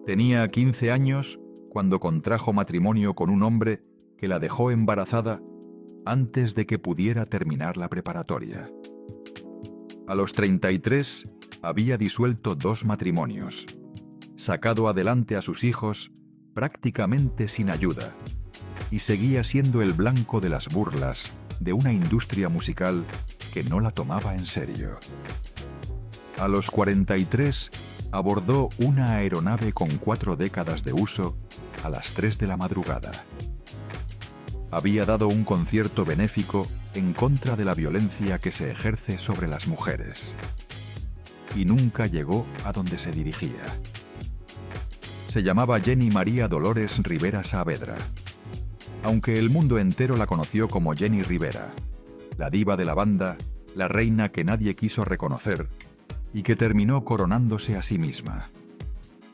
Tenía 15 años cuando contrajo matrimonio con un hombre que la dejó embarazada antes de que pudiera terminar la preparatoria. A los 33 había disuelto 2 matrimonios, sacado adelante a sus hijos prácticamente sin ayuda, y seguía siendo el blanco de las burlas de una industria musical que no la tomaba en serio. A los 43 abordó una aeronave con 4 décadas de uso a las 3 de la madrugada. Había dado un concierto benéfico en contra de la violencia que se ejerce sobre las mujeres. Y nunca llegó a donde se dirigía. Se llamaba Jenny María Dolores Rivera Saavedra, aunque el mundo entero la conoció como Jenny Rivera, la diva de la banda, la reina que nadie quiso reconocer y que terminó coronándose a sí misma.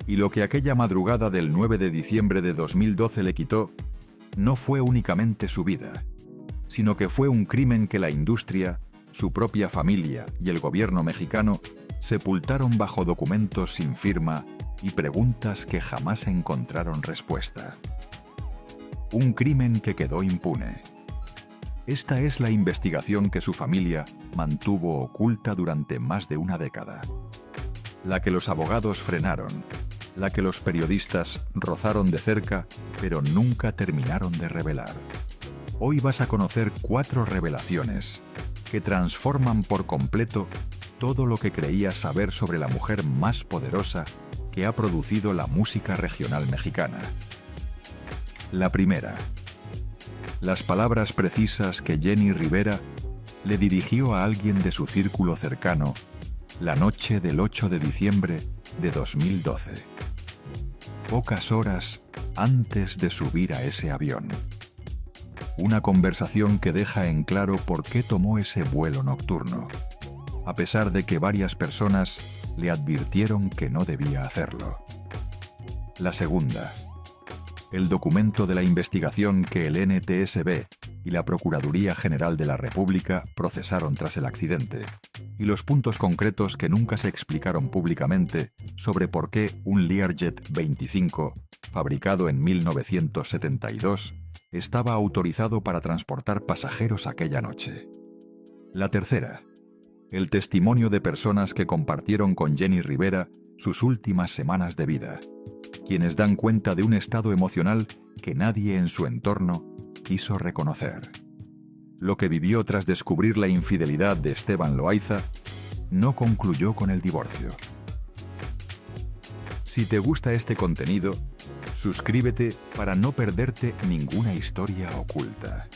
Y lo que aquella madrugada del 9 de diciembre de 2012 le quitó no fue únicamente su vida, sino que fue un crimen que la industria, su propia familia y el gobierno mexicano sepultaron bajo documentos sin firma y preguntas que jamás encontraron respuesta. Un crimen que quedó impune. Esta es la investigación que su familia mantuvo oculta durante más de una década. La que los abogados frenaron, la que los periodistas rozaron de cerca, pero nunca terminaron de revelar. Hoy vas a conocer 4 revelaciones que transforman por completo todo lo que creías saber sobre la mujer más poderosa que ha producido la música regional mexicana. La primera. Las palabras precisas que Jenny Rivera le dirigió a alguien de su círculo cercano la noche del 8 de diciembre de 2012. Pocas horas antes de subir a ese avión. Una conversación que deja en claro por qué tomó ese vuelo nocturno, a pesar de que varias personas le advirtieron que no debía hacerlo. La segunda. El documento de la investigación que el NTSB y la Procuraduría General de la República procesaron tras el accidente, y los puntos concretos que nunca se explicaron públicamente sobre por qué un Learjet 25, fabricado en 1972, estaba autorizado para transportar pasajeros aquella noche. La tercera. El testimonio de personas que compartieron con Jenny Rivera sus últimas semanas de vida, quienes dan cuenta de un estado emocional que nadie en su entorno quiso reconocer. Lo que vivió tras descubrir la infidelidad de Esteban Loaiza no concluyó con el divorcio. Si te gusta este contenido, suscríbete para no perderte ninguna historia oculta.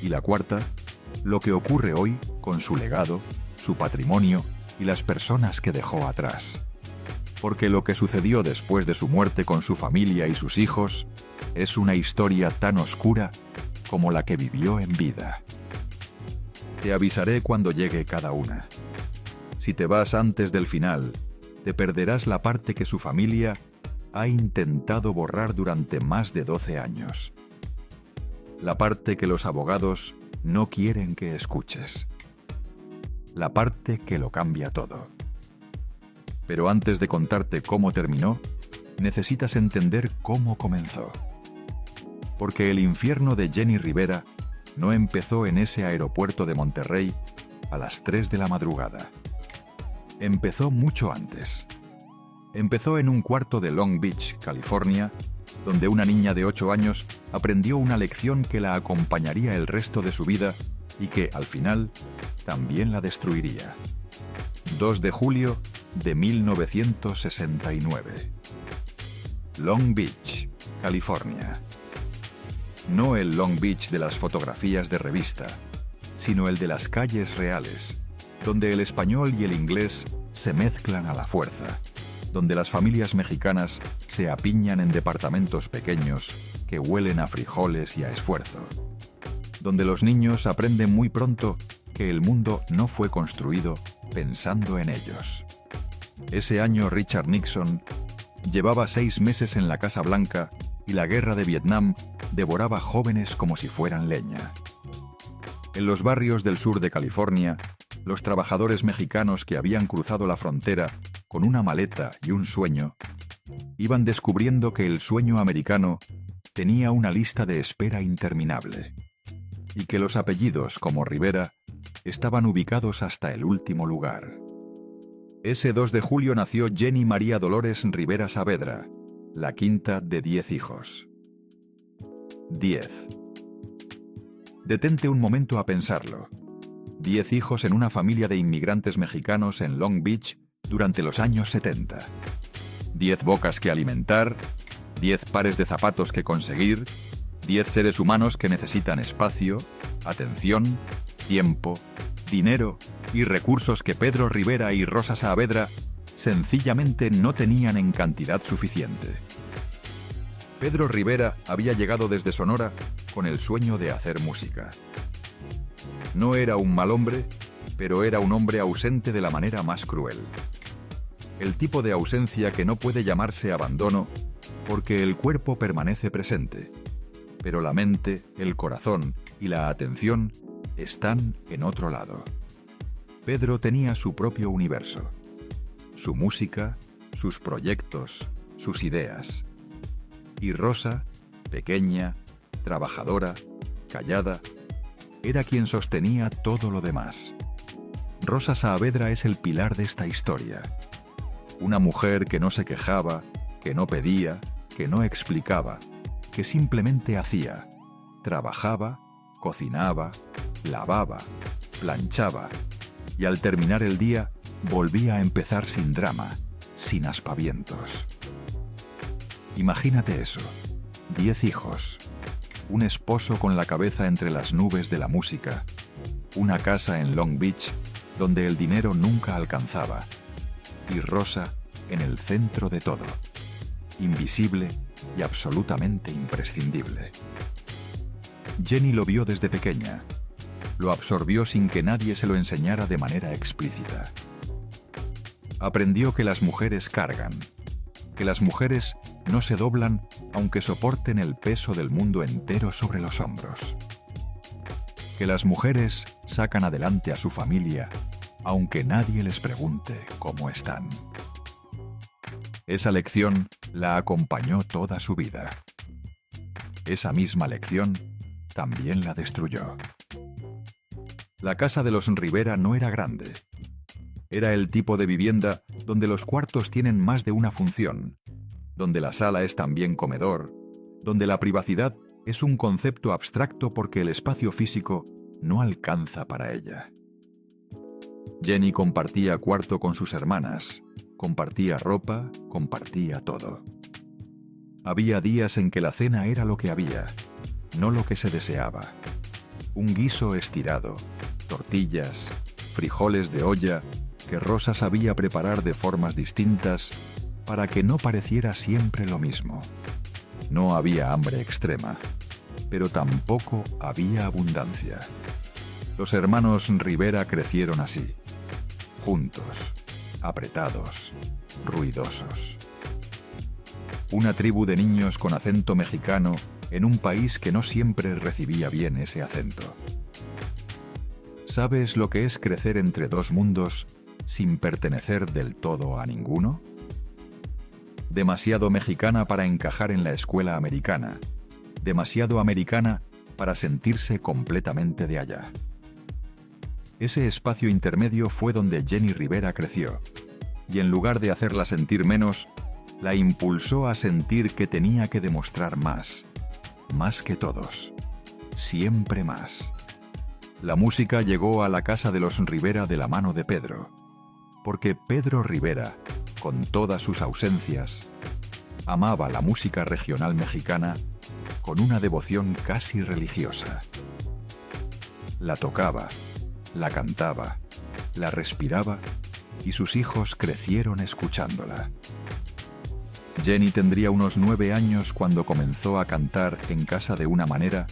Y la cuarta, lo que ocurre hoy con su legado, su patrimonio y las personas que dejó atrás. Porque lo que sucedió después de su muerte con su familia y sus hijos es una historia tan oscura como la que vivió en vida. Te avisaré cuando llegue cada una. Si te vas antes del final, te perderás la parte que su familia ha intentado borrar durante más de 12 años. La parte que los abogados no quieren que escuches. La parte que lo cambia todo. Pero antes de contarte cómo terminó, necesitas entender cómo comenzó. Porque el infierno de Jenny Rivera no empezó en ese aeropuerto de Monterrey a las 3 de la madrugada. Empezó mucho antes. Empezó en un cuarto de Long Beach, California, donde una niña de 8 años aprendió una lección que la acompañaría el resto de su vida y que, al final, también la destruiría. 2 de julio de 1969. Long Beach, California. No el Long Beach de las fotografías de revista, sino el de las calles reales, donde el español y el inglés se mezclan a la fuerza, donde las familias mexicanas se apiñan en departamentos pequeños que huelen a frijoles y a esfuerzo, donde los niños aprenden muy pronto que el mundo no fue construido pensando en ellos. Ese año Richard Nixon llevaba 6 meses en la Casa Blanca y la guerra de Vietnam devoraba jóvenes como si fueran leña. En los barrios del sur de California, los trabajadores mexicanos que habían cruzado la frontera con una maleta y un sueño, iban descubriendo que el sueño americano tenía una lista de espera interminable y que los apellidos como Rivera estaban ubicados hasta el último lugar. Ese 2 de julio nació Jenny María Dolores Rivera Saavedra, la quinta de 10 hijos. 10. Detente un momento a pensarlo. 10 hijos en una familia de inmigrantes mexicanos en Long Beach durante los años 70. 10 bocas que alimentar, 10 pares de zapatos que conseguir, 10 seres humanos que necesitan espacio, atención, tiempo, dinero y recursos que Pedro Rivera y Rosa Saavedra sencillamente no tenían en cantidad suficiente. Pedro Rivera había llegado desde Sonora con el sueño de hacer música. No era un mal hombre, pero era un hombre ausente de la manera más cruel. El tipo de ausencia que no puede llamarse abandono porque el cuerpo permanece presente, pero la mente, el corazón y la atención están en otro lado. Pedro tenía su propio universo, su música, sus proyectos, sus ideas. Y Rosa, pequeña, trabajadora, callada, era quien sostenía todo lo demás. Rosa Saavedra es el pilar de esta historia. Una mujer que no se quejaba, que no pedía, que no explicaba, que simplemente hacía, trabajaba, cocinaba, lavaba, planchaba, y al terminar el día volvía a empezar sin drama, sin aspavientos. Imagínate eso, 10 hijos, un esposo con la cabeza entre las nubes de la música, una casa en Long Beach donde el dinero nunca alcanzaba, y Rosa en el centro de todo, invisible y absolutamente imprescindible. Jenny lo vio desde pequeña, lo absorbió sin que nadie se lo enseñara de manera explícita. Aprendió que las mujeres cargan, que las mujeres no se doblan aunque soporten el peso del mundo entero sobre los hombros, que las mujeres sacan adelante a su familia aunque nadie les pregunte cómo están. Esa lección la acompañó toda su vida. Esa misma lección también la destruyó. La casa de los Rivera no era grande. Era el tipo de vivienda donde los cuartos tienen más de una función, donde la sala es también comedor, donde la privacidad es un concepto abstracto porque el espacio físico no alcanza para ella. Jenny compartía cuarto con sus hermanas, compartía ropa, compartía todo. Había días en que la cena era lo que había, no lo que se deseaba. Un guiso estirado, tortillas, frijoles de olla que Rosa sabía preparar de formas distintas para que no pareciera siempre lo mismo. No había hambre extrema, pero tampoco había abundancia. Los hermanos Rivera crecieron así, juntos, apretados, ruidosos. Una tribu de niños con acento mexicano en un país que no siempre recibía bien ese acento. ¿Sabes lo que es crecer entre dos mundos sin pertenecer del todo a ninguno? Demasiado mexicana para encajar en la escuela americana, demasiado americana para sentirse completamente de allá. Ese espacio intermedio fue donde Jenny Rivera creció, y en lugar de hacerla sentir menos, la impulsó a sentir que tenía que demostrar más que todos, siempre más. La música llegó a la casa de los Rivera de la mano de Pedro, porque Pedro Rivera, con todas sus ausencias, amaba la música regional mexicana con una devoción casi religiosa. La tocaba, la cantaba, la respiraba y sus hijos crecieron escuchándola. Jenny tendría unos 9 años cuando comenzó a cantar en casa de una manera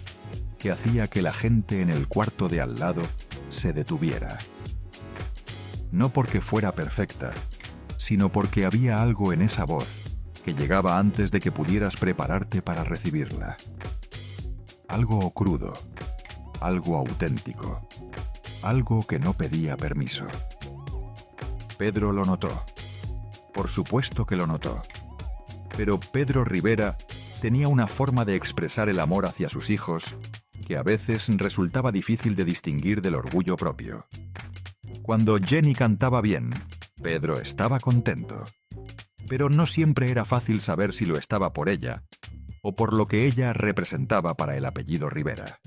que hacía que la gente en el cuarto de al lado se detuviera. No porque fuera perfecta, sino porque había algo en esa voz que llegaba antes de que pudieras prepararte para recibirla. Algo crudo, algo auténtico, algo que no pedía permiso. Pedro lo notó. Por supuesto que lo notó. Pero Pedro Rivera tenía una forma de expresar el amor hacia sus hijos que a veces resultaba difícil de distinguir del orgullo propio. Cuando Jenny cantaba bien, Pedro estaba contento. Pero no siempre era fácil saber si lo estaba por ella o por lo que ella representaba para el apellido Rivera.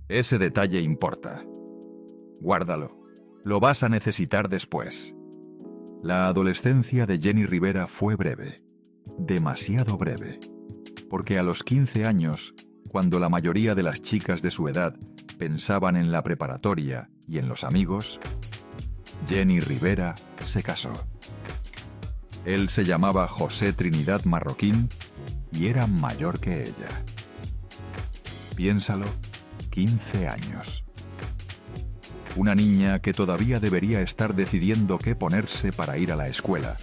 Ese detalle importa. Guárdalo. Lo vas a necesitar después. La adolescencia de Jenny Rivera fue breve. Demasiado breve. Porque a los 15 años, cuando la mayoría de las chicas de su edad pensaban en la preparatoria y en los amigos, Jenny Rivera se casó. Él se llamaba José Trinidad Marroquín y era mayor que ella. Piénsalo, 15 años. Una niña que todavía debería estar decidiendo qué ponerse para ir a la escuela,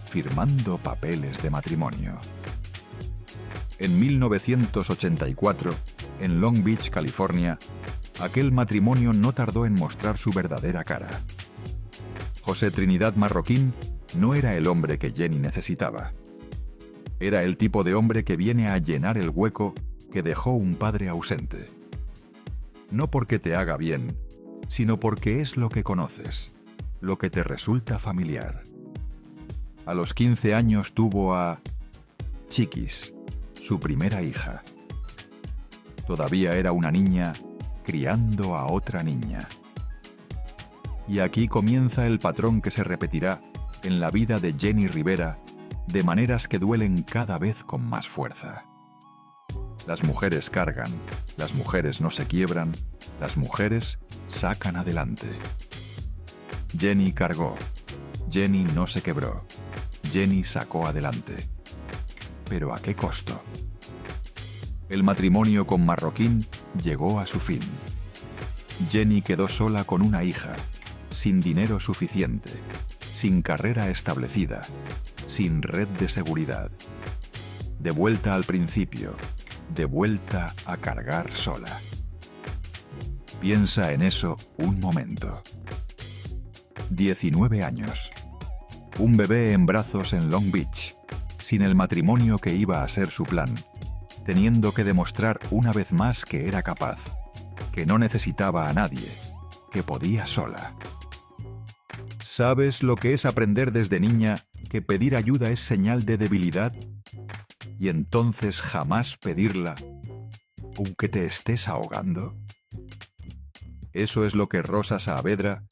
firmando papeles de matrimonio. En 1984, en Long Beach, California, aquel matrimonio no tardó en mostrar su verdadera cara. José Trinidad Marroquín no era el hombre que Jenny necesitaba. Era el tipo de hombre que viene a llenar el hueco que dejó un padre ausente. No porque te haga bien, sino porque es lo que conoces, lo que te resulta familiar. A los 15 años tuvo a Chiquis, su primera hija. Todavía era una niña criando a otra niña. Y aquí comienza el patrón que se repetirá en la vida de Jenny Rivera de maneras que duelen cada vez con más fuerza. Las mujeres cargan, las mujeres no se quiebran, las mujeres sacan adelante. Jenny cargó, Jenny no se quebró, Jenny sacó adelante. ¿Pero a qué costo? El matrimonio con Marroquín llegó a su fin. Jenny quedó sola con una hija, sin dinero suficiente, sin carrera establecida, sin red de seguridad. De vuelta al principio, de vuelta a cargar sola. Piensa en eso un momento. 19 años. Un bebé en brazos en Long Beach, sin el matrimonio que iba a ser su plan, teniendo que demostrar una vez más que era capaz, que no necesitaba a nadie, que podía sola. ¿Sabes lo que es aprender desde niña que pedir ayuda es señal de debilidad? Y entonces jamás pedirla, aunque te estés ahogando. Eso es lo que Rosa Saavedra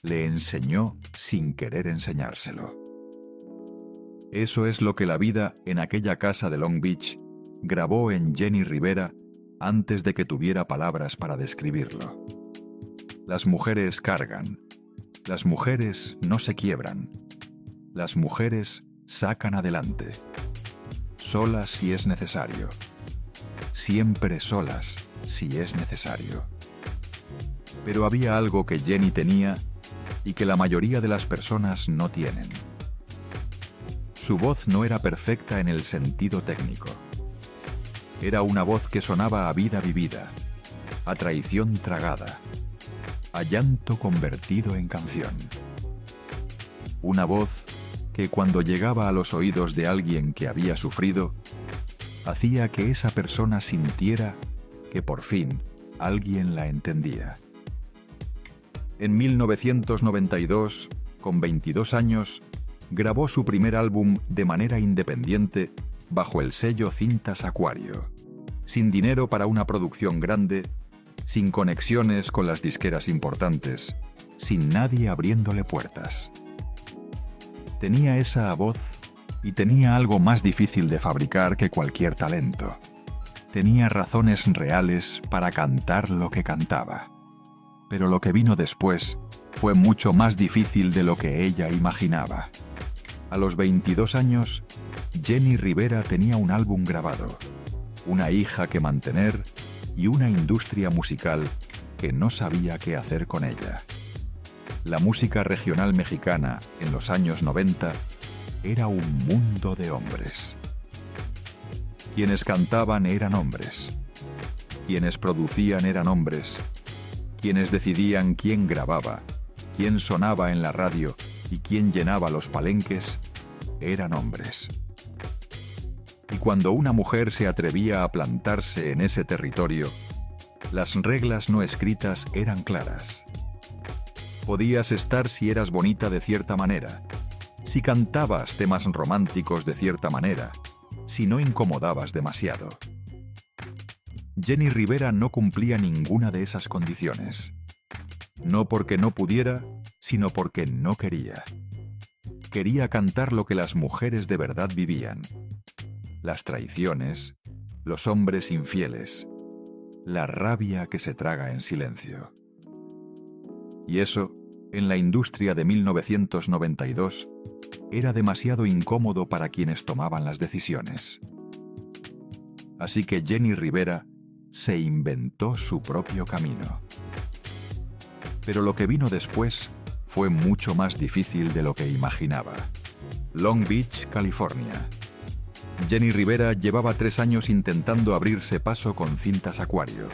le enseñó sin querer enseñárselo. Eso es lo que la vida en aquella casa de Long Beach grabó en Jenny Rivera antes de que tuviera palabras para describirlo. Las mujeres cargan, las mujeres no se quiebran, las mujeres sacan adelante. Solas si es necesario. Siempre solas si es necesario. Pero había algo que Jenny tenía y que la mayoría de las personas no tienen. Su voz no era perfecta en el sentido técnico. Era una voz que sonaba a vida vivida, a traición tragada, a llanto convertido en canción. Una voz que cuando llegaba a los oídos de alguien que había sufrido, hacía que esa persona sintiera que por fin alguien la entendía. En 1992, con 22 años, grabó su primer álbum de manera independiente bajo el sello Cintas Acuario, sin dinero para una producción grande, sin conexiones con las disqueras importantes, sin nadie abriéndole puertas. Tenía esa voz y tenía algo más difícil de fabricar que cualquier talento. Tenía razones reales para cantar lo que cantaba. Pero lo que vino después fue mucho más difícil de lo que ella imaginaba. A los 22 años, Jenny Rivera tenía un álbum grabado, una hija que mantener y una industria musical que no sabía qué hacer con ella. La música regional mexicana en los años 90 era un mundo de hombres. Quienes cantaban eran hombres. Quienes producían eran hombres. Quienes decidían quién grababa, quién sonaba en la radio y quién llenaba los palenques eran hombres. Y cuando una mujer se atrevía a plantarse en ese territorio, las reglas no escritas eran claras. Podías estar si eras bonita de cierta manera, si cantabas temas románticos de cierta manera, si no incomodabas demasiado. Jenni Rivera no cumplía ninguna de esas condiciones. No porque no pudiera, sino porque no quería. Quería cantar lo que las mujeres de verdad vivían. Las traiciones, los hombres infieles, la rabia que se traga en silencio. Y eso, en la industria de 1992, era demasiado incómodo para quienes tomaban las decisiones. Así que Jenni Rivera se inventó su propio camino. Pero lo que vino después fue mucho más difícil de lo que imaginaba. Long Beach, California. Jenni Rivera llevaba 3 años intentando abrirse paso con cintas Acuario.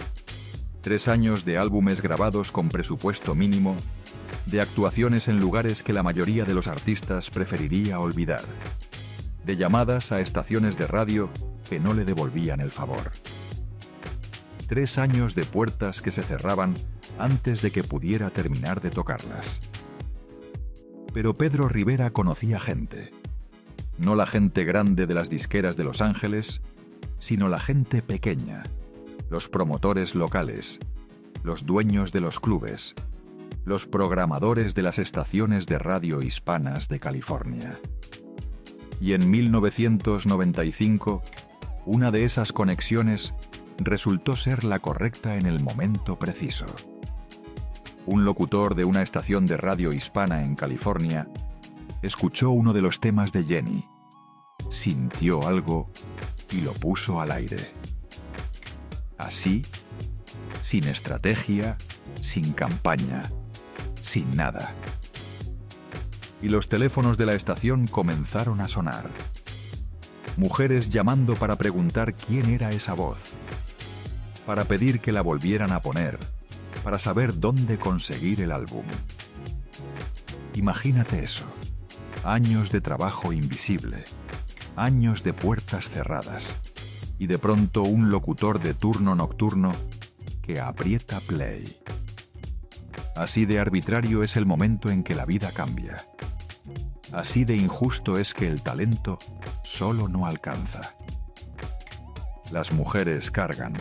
3 años de álbumes grabados con presupuesto mínimo, de actuaciones en lugares que la mayoría de los artistas preferiría olvidar, de llamadas a estaciones de radio que no le devolvían el favor. 3 años de puertas que se cerraban antes de que pudiera terminar de tocarlas. Pero Pedro Rivera conocía gente. No la gente grande de las disqueras de Los Ángeles, sino la gente pequeña, los promotores locales, los dueños de los clubes, los programadores de las estaciones de radio hispanas de California. Y en 1995, una de esas conexiones resultó ser la correcta en el momento preciso. Un locutor de una estación de radio hispana en California escuchó uno de los temas de Jenni, sintió algo y lo puso al aire. Así, sin estrategia, sin campaña, sin nada. Y los teléfonos de la estación comenzaron a sonar. Mujeres llamando para preguntar quién era esa voz, para pedir que la volvieran a poner, para saber dónde conseguir el álbum. Imagínate eso. Años de trabajo invisible, años de puertas cerradas, y de pronto un locutor de turno nocturno que aprieta play. Así de arbitrario es el momento en que la vida cambia. Así de injusto es que el talento solo no alcanza. Las mujeres cargan,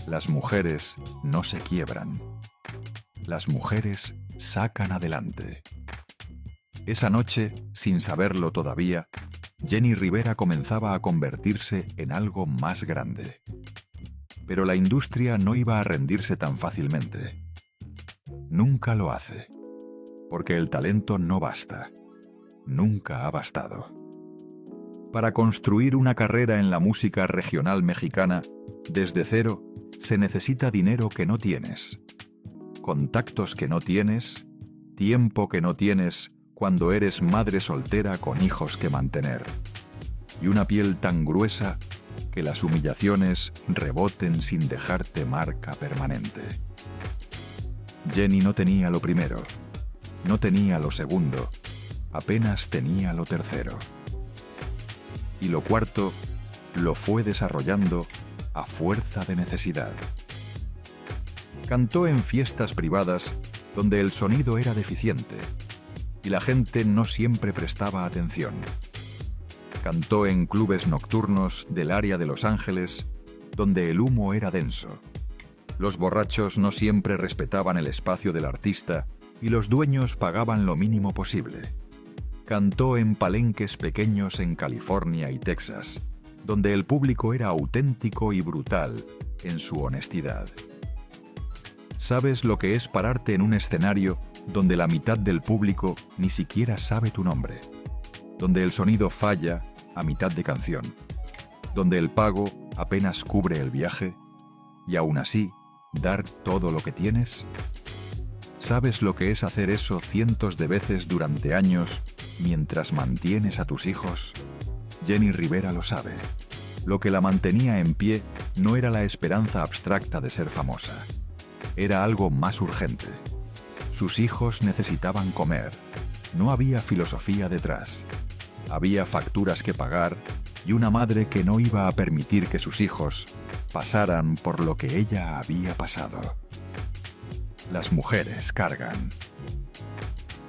las mujeres no se quiebran. Las mujeres sacan adelante. Esa noche, sin saberlo todavía, Jenni Rivera comenzaba a convertirse en algo más grande. Pero la industria no iba a rendirse tan fácilmente. Nunca lo hace, porque el talento no basta. Nunca ha bastado. Para construir una carrera en la música regional mexicana, desde cero, se necesita dinero que no tienes, contactos que no tienes, tiempo que no tienes cuando eres madre soltera con hijos que mantener, y una piel tan gruesa que las humillaciones reboten sin dejarte marca permanente. Jenni no tenía lo primero, no tenía lo segundo, apenas tenía lo tercero. Y lo cuarto lo fue desarrollando a fuerza de necesidad. Cantó en fiestas privadas donde el sonido era deficiente y la gente no siempre prestaba atención. Cantó en clubes nocturnos del área de Los Ángeles donde el humo era denso. Los borrachos no siempre respetaban el espacio del artista y los dueños pagaban lo mínimo posible. Cantó en palenques pequeños en California y Texas, donde el público era auténtico y brutal en su honestidad. ¿Sabes lo que es pararte en un escenario donde la mitad del público ni siquiera sabe tu nombre? Donde el sonido falla a mitad de canción, donde el pago apenas cubre el viaje, y aún así, dar todo lo que tienes? ¿Sabes lo que es hacer eso cientos de veces durante años mientras mantienes a tus hijos? Jenni Rivera lo sabe. Lo que la mantenía en pie no era la esperanza abstracta de ser famosa. Era algo más urgente. Sus hijos necesitaban comer. No había filosofía detrás. Había facturas que pagar y una madre que no iba a permitir que sus hijos pasaran por lo que ella había pasado. Las mujeres cargan.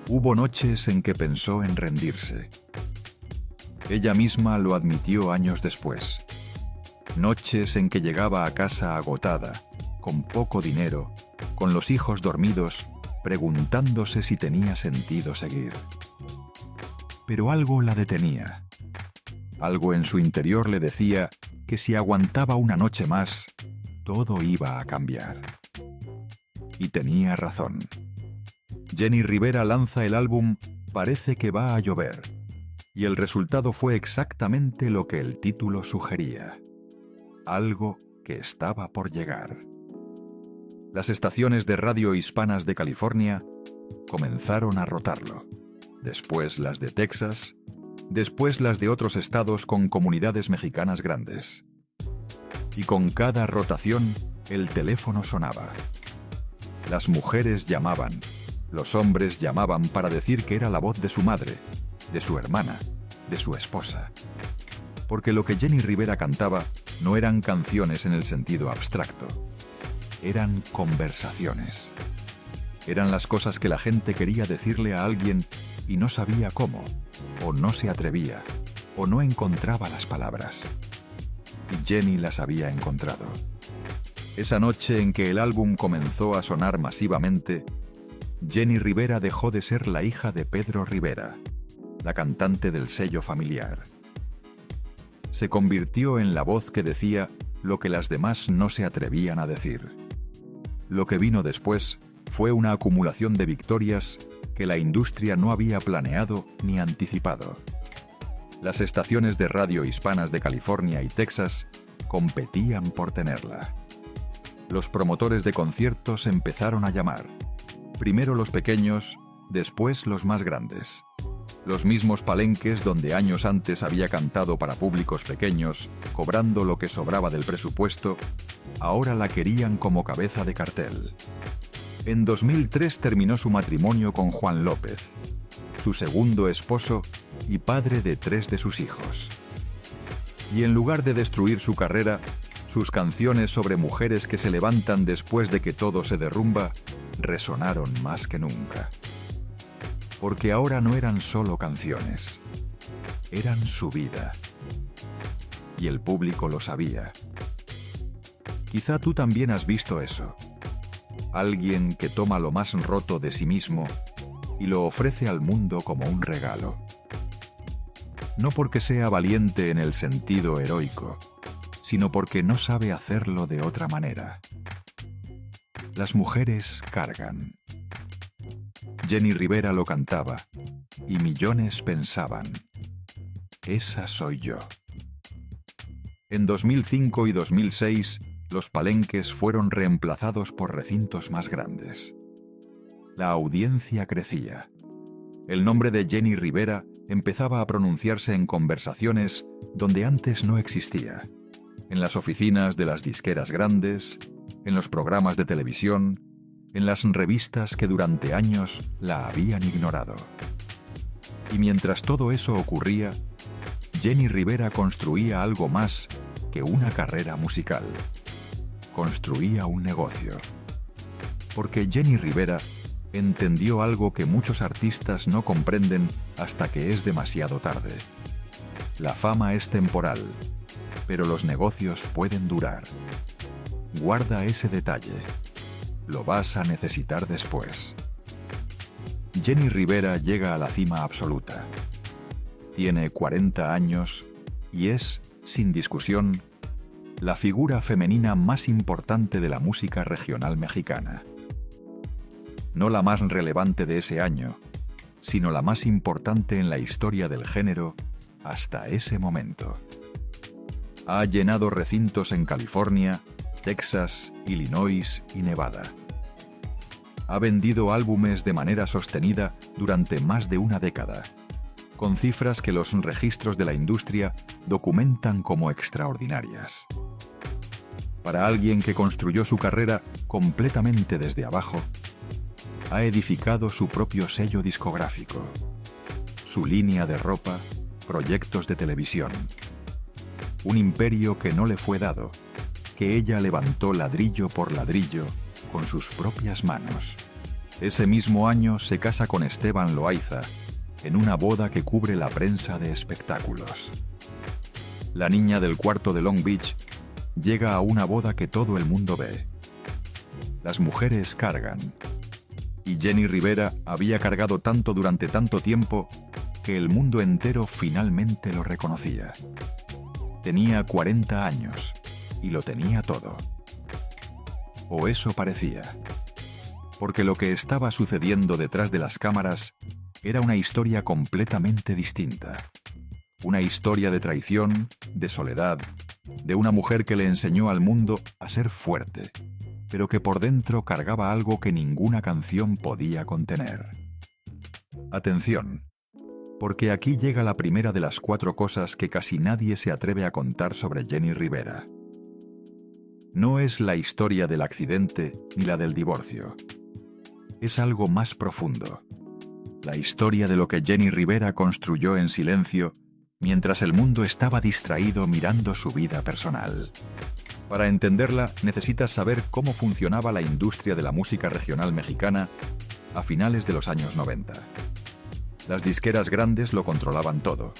Hubo noches en que pensó en rendirse. Ella misma lo admitió años después. Noches en que llegaba a casa agotada, con poco dinero, con los hijos dormidos, preguntándose si tenía sentido seguir. Pero algo la detenía. Algo en su interior le decía que si aguantaba una noche más, todo iba a cambiar. Y tenía razón. Jenni Rivera lanza el álbum Parece que va a llover, y el resultado fue exactamente lo que el título sugería. Algo que estaba por llegar. Las estaciones de radio hispanas de California comenzaron a rotarlo. Después las de Texas, después las de otros estados con comunidades mexicanas grandes. Y con cada rotación, el teléfono sonaba. Las mujeres llamaban, los hombres llamaban para decir que era la voz de su madre, de su hermana, de su esposa. Porque lo que Jenni Rivera cantaba no eran canciones en el sentido abstracto. Eran conversaciones. Eran las cosas que la gente quería decirle a alguien y no sabía cómo, o no se atrevía, o no encontraba las palabras. Y Jenni las había encontrado. Esa noche en que el álbum comenzó a sonar masivamente, Jenni Rivera dejó de ser la hija de Pedro Rivera, la cantante del sello familiar. Se convirtió en la voz que decía lo que las demás no se atrevían a decir. Lo que vino después fue una acumulación de victorias que la industria no había planeado ni anticipado. Las estaciones de radio hispanas de California y Texas competían por tenerla. Los promotores de conciertos empezaron a llamar. Primero los pequeños, después los más grandes. Los mismos palenques donde años antes había cantado para públicos pequeños, cobrando lo que sobraba del presupuesto, ahora la querían como cabeza de cartel. En 2003 terminó su matrimonio con Juan López, su segundo esposo y padre de 3 de sus hijos. Y en lugar de destruir su carrera, sus canciones sobre mujeres que se levantan después de que todo se derrumba resonaron más que nunca. Porque ahora no eran solo canciones, eran su vida. Y el público lo sabía. Quizá tú también has visto eso. Alguien que toma lo más roto de sí mismo y lo ofrece al mundo como un regalo. No porque sea valiente en el sentido heroico, sino porque no sabe hacerlo de otra manera. Las mujeres cargan. Jenni Rivera lo cantaba, y millones pensaban, esa soy yo. En 2005 y 2006, los palenques fueron reemplazados por recintos más grandes. La audiencia crecía. El nombre de Jenni Rivera empezaba a pronunciarse en conversaciones donde antes no existía. En las oficinas de las disqueras grandes, en los programas de televisión, en las revistas que durante años la habían ignorado. Y mientras todo eso ocurría, Jenni Rivera construía algo más que una carrera musical. Construía un negocio. Porque Jenni Rivera entendió algo que muchos artistas no comprenden hasta que es demasiado tarde. La fama es temporal, pero los negocios pueden durar. Guarda ese detalle. Lo vas a necesitar después. Jenni Rivera llega a la cima absoluta. Tiene 40 años y es, sin discusión, la figura femenina más importante de la música regional mexicana. No la más relevante de ese año, sino la más importante en la historia del género hasta ese momento. Ha llenado recintos en California, Texas, Illinois y Nevada. Ha vendido álbumes de manera sostenida durante más de una década, con cifras que los registros de la industria documentan como extraordinarias. Para alguien que construyó su carrera completamente desde abajo, ha edificado su propio sello discográfico, su línea de ropa, proyectos de televisión. Un imperio que no le fue dado, que ella levantó ladrillo por ladrillo con sus propias manos. Ese mismo año se casa con Esteban Loaiza en una boda que cubre la prensa de espectáculos. La niña del cuarto de Long Beach llega a una boda que todo el mundo ve. Las mujeres cargan. Y Jenni Rivera había cargado tanto durante tanto tiempo que el mundo entero finalmente lo reconocía. Tenía 40 años y lo tenía todo. O eso parecía. Porque lo que estaba sucediendo detrás de las cámaras era una historia completamente distinta. Una historia de traición, de soledad, de una mujer que le enseñó al mundo a ser fuerte, pero que por dentro cargaba algo que ninguna canción podía contener. Atención, porque aquí llega la primera de las 4 cosas que casi nadie se atreve a contar sobre Jenni Rivera. No es la historia del accidente ni la del divorcio. Es algo más profundo. La historia de lo que Jenni Rivera construyó en silencio mientras el mundo estaba distraído mirando su vida personal. Para entenderla, necesitas saber cómo funcionaba la industria de la música regional mexicana a finales de los años 90. Las disqueras grandes lo controlaban todo.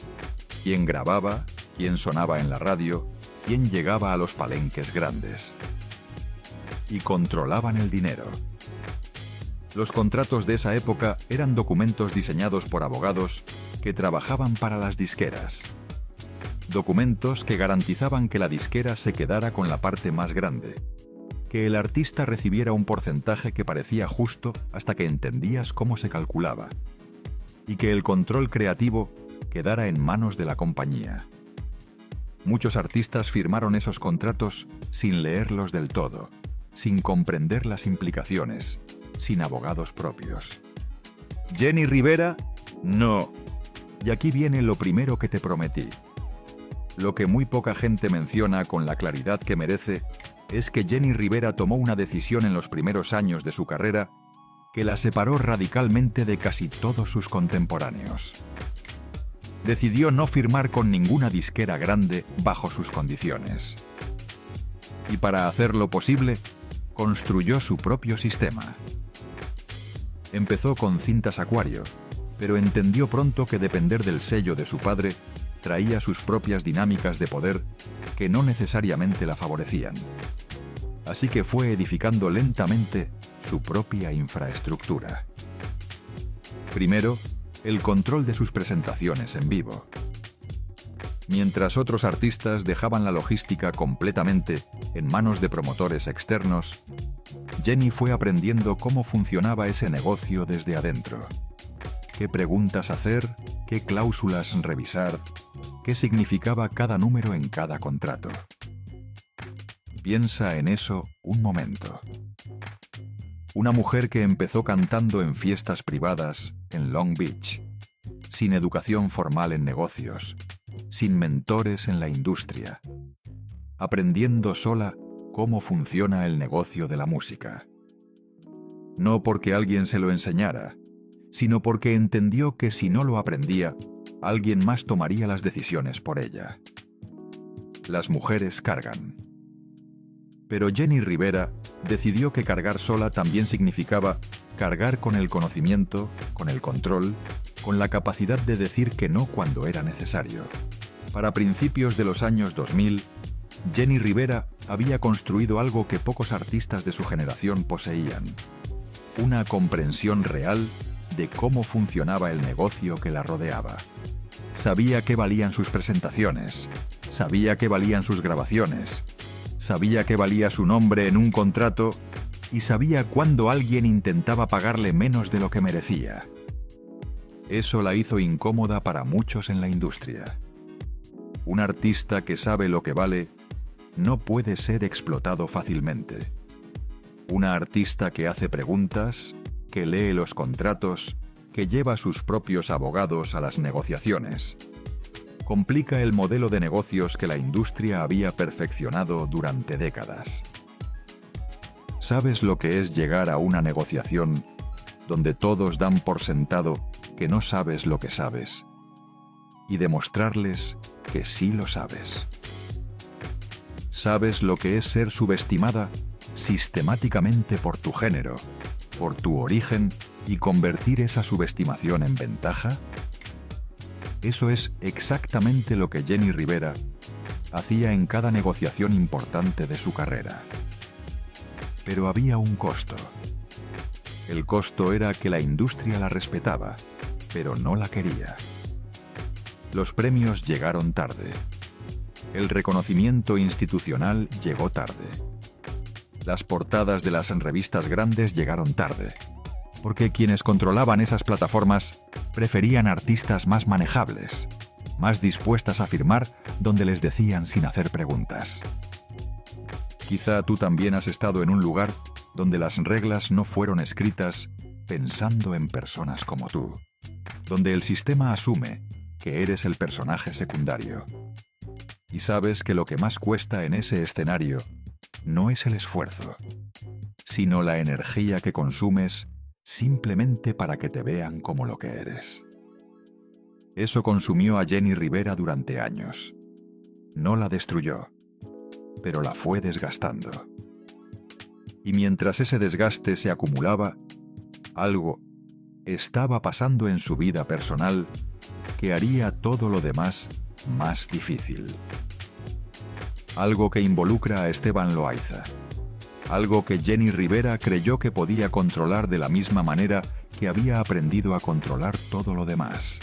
Quién grababa, quién sonaba en la radio, quién llegaba a los palenques grandes. Y controlaban el dinero. Los contratos de esa época eran documentos diseñados por abogados que trabajaban para las disqueras. Documentos que garantizaban que la disquera se quedara con la parte más grande, que el artista recibiera un porcentaje que parecía justo hasta que entendías cómo se calculaba, y que el control creativo quedara en manos de la compañía. Muchos artistas firmaron esos contratos sin leerlos del todo, sin comprender las implicaciones, sin abogados propios. Jenni Rivera, no. Y aquí viene lo primero que te prometí. Lo que muy poca gente menciona con la claridad que merece es que Jenni Rivera tomó una decisión en los primeros años de su carrera que la separó radicalmente de casi todos sus contemporáneos. Decidió no firmar con ninguna disquera grande bajo sus condiciones. Y para hacerlo posible, construyó su propio sistema. Empezó con Cintas Acuario, pero entendió pronto que depender del sello de su padre traía sus propias dinámicas de poder que no necesariamente la favorecían. Así que fue edificando lentamente su propia infraestructura. Primero, el control de sus presentaciones en vivo. Mientras otros artistas dejaban la logística completamente en manos de promotores externos, Jenni fue aprendiendo cómo funcionaba ese negocio desde adentro. Qué preguntas hacer, qué cláusulas revisar, qué significaba cada número en cada contrato. Piensa en eso un momento. Una mujer que empezó cantando en fiestas privadas en Long Beach, sin educación formal en negocios, sin mentores en la industria, aprendiendo sola cómo funciona el negocio de la música. No porque alguien se lo enseñara, sino porque entendió que si no lo aprendía, alguien más tomaría las decisiones por ella. Las mujeres cargan. Pero Jenni Rivera decidió que cargar sola también significaba cargar con el conocimiento, con el control, con la capacidad de decir que no cuando era necesario. Para principios de los años 2000, Jenni Rivera había construido algo que pocos artistas de su generación poseían: una comprensión real de cómo funcionaba el negocio que la rodeaba. Sabía qué valían sus presentaciones, sabía qué valían sus grabaciones, sabía qué valía su nombre en un contrato y sabía cuándo alguien intentaba pagarle menos de lo que merecía. Eso la hizo incómoda para muchos en la industria. Un artista que sabe lo que vale no puede ser explotado fácilmente. Una artista que hace preguntas, que lee los contratos, que lleva sus propios abogados a las negociaciones, complica el modelo de negocios que la industria había perfeccionado durante décadas. ¿Sabes lo que es llegar a una negociación donde todos dan por sentado que no sabes lo que sabes? y demostrarles que sí lo sabes. ¿Sabes lo que es ser subestimada sistemáticamente por tu género, por tu origen y convertir esa subestimación en ventaja? Eso es exactamente lo que Jenni Rivera hacía en cada negociación importante de su carrera. Pero había un costo. El costo era que la industria la respetaba, pero no la quería. Los premios llegaron tarde. El reconocimiento institucional llegó tarde. Las portadas de las revistas grandes llegaron tarde, porque quienes controlaban esas plataformas preferían artistas más manejables, más dispuestas a firmar donde les decían sin hacer preguntas. Quizá tú también has estado en un lugar donde las reglas no fueron escritas pensando en personas como tú, donde el sistema asume que eres el personaje secundario. Y sabes que lo que más cuesta en ese escenario no es el esfuerzo, sino la energía que consumes simplemente para que te vean como lo que eres. Eso consumió a Jenni Rivera durante años. No la destruyó, pero la fue desgastando. Y mientras ese desgaste se acumulaba, algo estaba pasando en su vida personal que haría todo lo demás más difícil. Algo que involucra a Esteban Loaiza. Algo que Jenni Rivera creyó que podía controlar de la misma manera que había aprendido a controlar todo lo demás.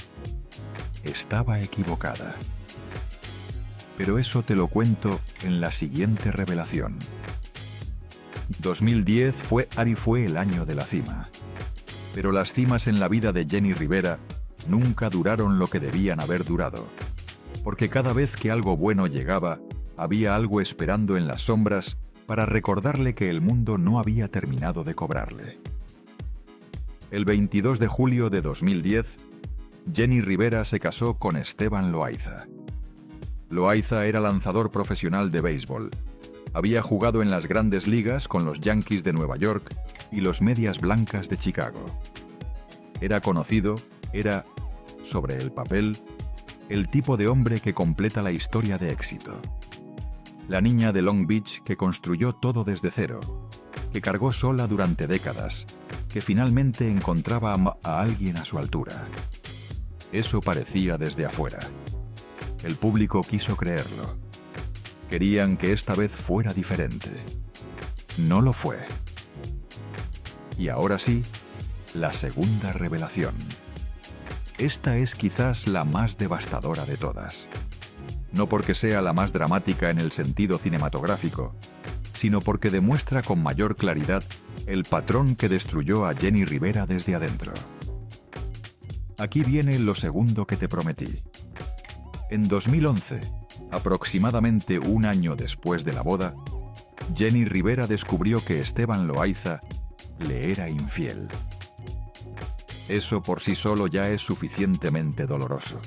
Estaba equivocada. Pero eso te lo cuento en la siguiente revelación. 2010 fue el año de la cima. Pero las cimas en la vida de Jenni Rivera nunca duraron lo que debían haber durado. Porque cada vez que algo bueno llegaba, había algo esperando en las sombras para recordarle que el mundo no había terminado de cobrarle. El 22 de julio de 2010, Jenni Rivera se casó con Esteban Loaiza. Loaiza era lanzador profesional de béisbol. Había jugado en las grandes ligas con los Yankees de Nueva York y los Medias Blancas de Chicago. Era conocido, era, sobre el papel, el tipo de hombre que completa la historia de éxito. La niña de Long Beach que construyó todo desde cero, que cargó sola durante décadas, que finalmente encontraba a alguien a su altura. Eso parecía desde afuera. El público quiso creerlo. Querían que esta vez fuera diferente. No lo fue. Y ahora sí, la segunda revelación. Esta es quizás la más devastadora de todas. No porque sea la más dramática en el sentido cinematográfico, sino porque demuestra con mayor claridad el patrón que destruyó a Jenni Rivera desde adentro. Aquí viene lo segundo que te prometí. En 2011, aproximadamente un año después de la boda, Jenni Rivera descubrió que Esteban Loaiza le era infiel. Eso por sí solo ya es suficientemente doloroso.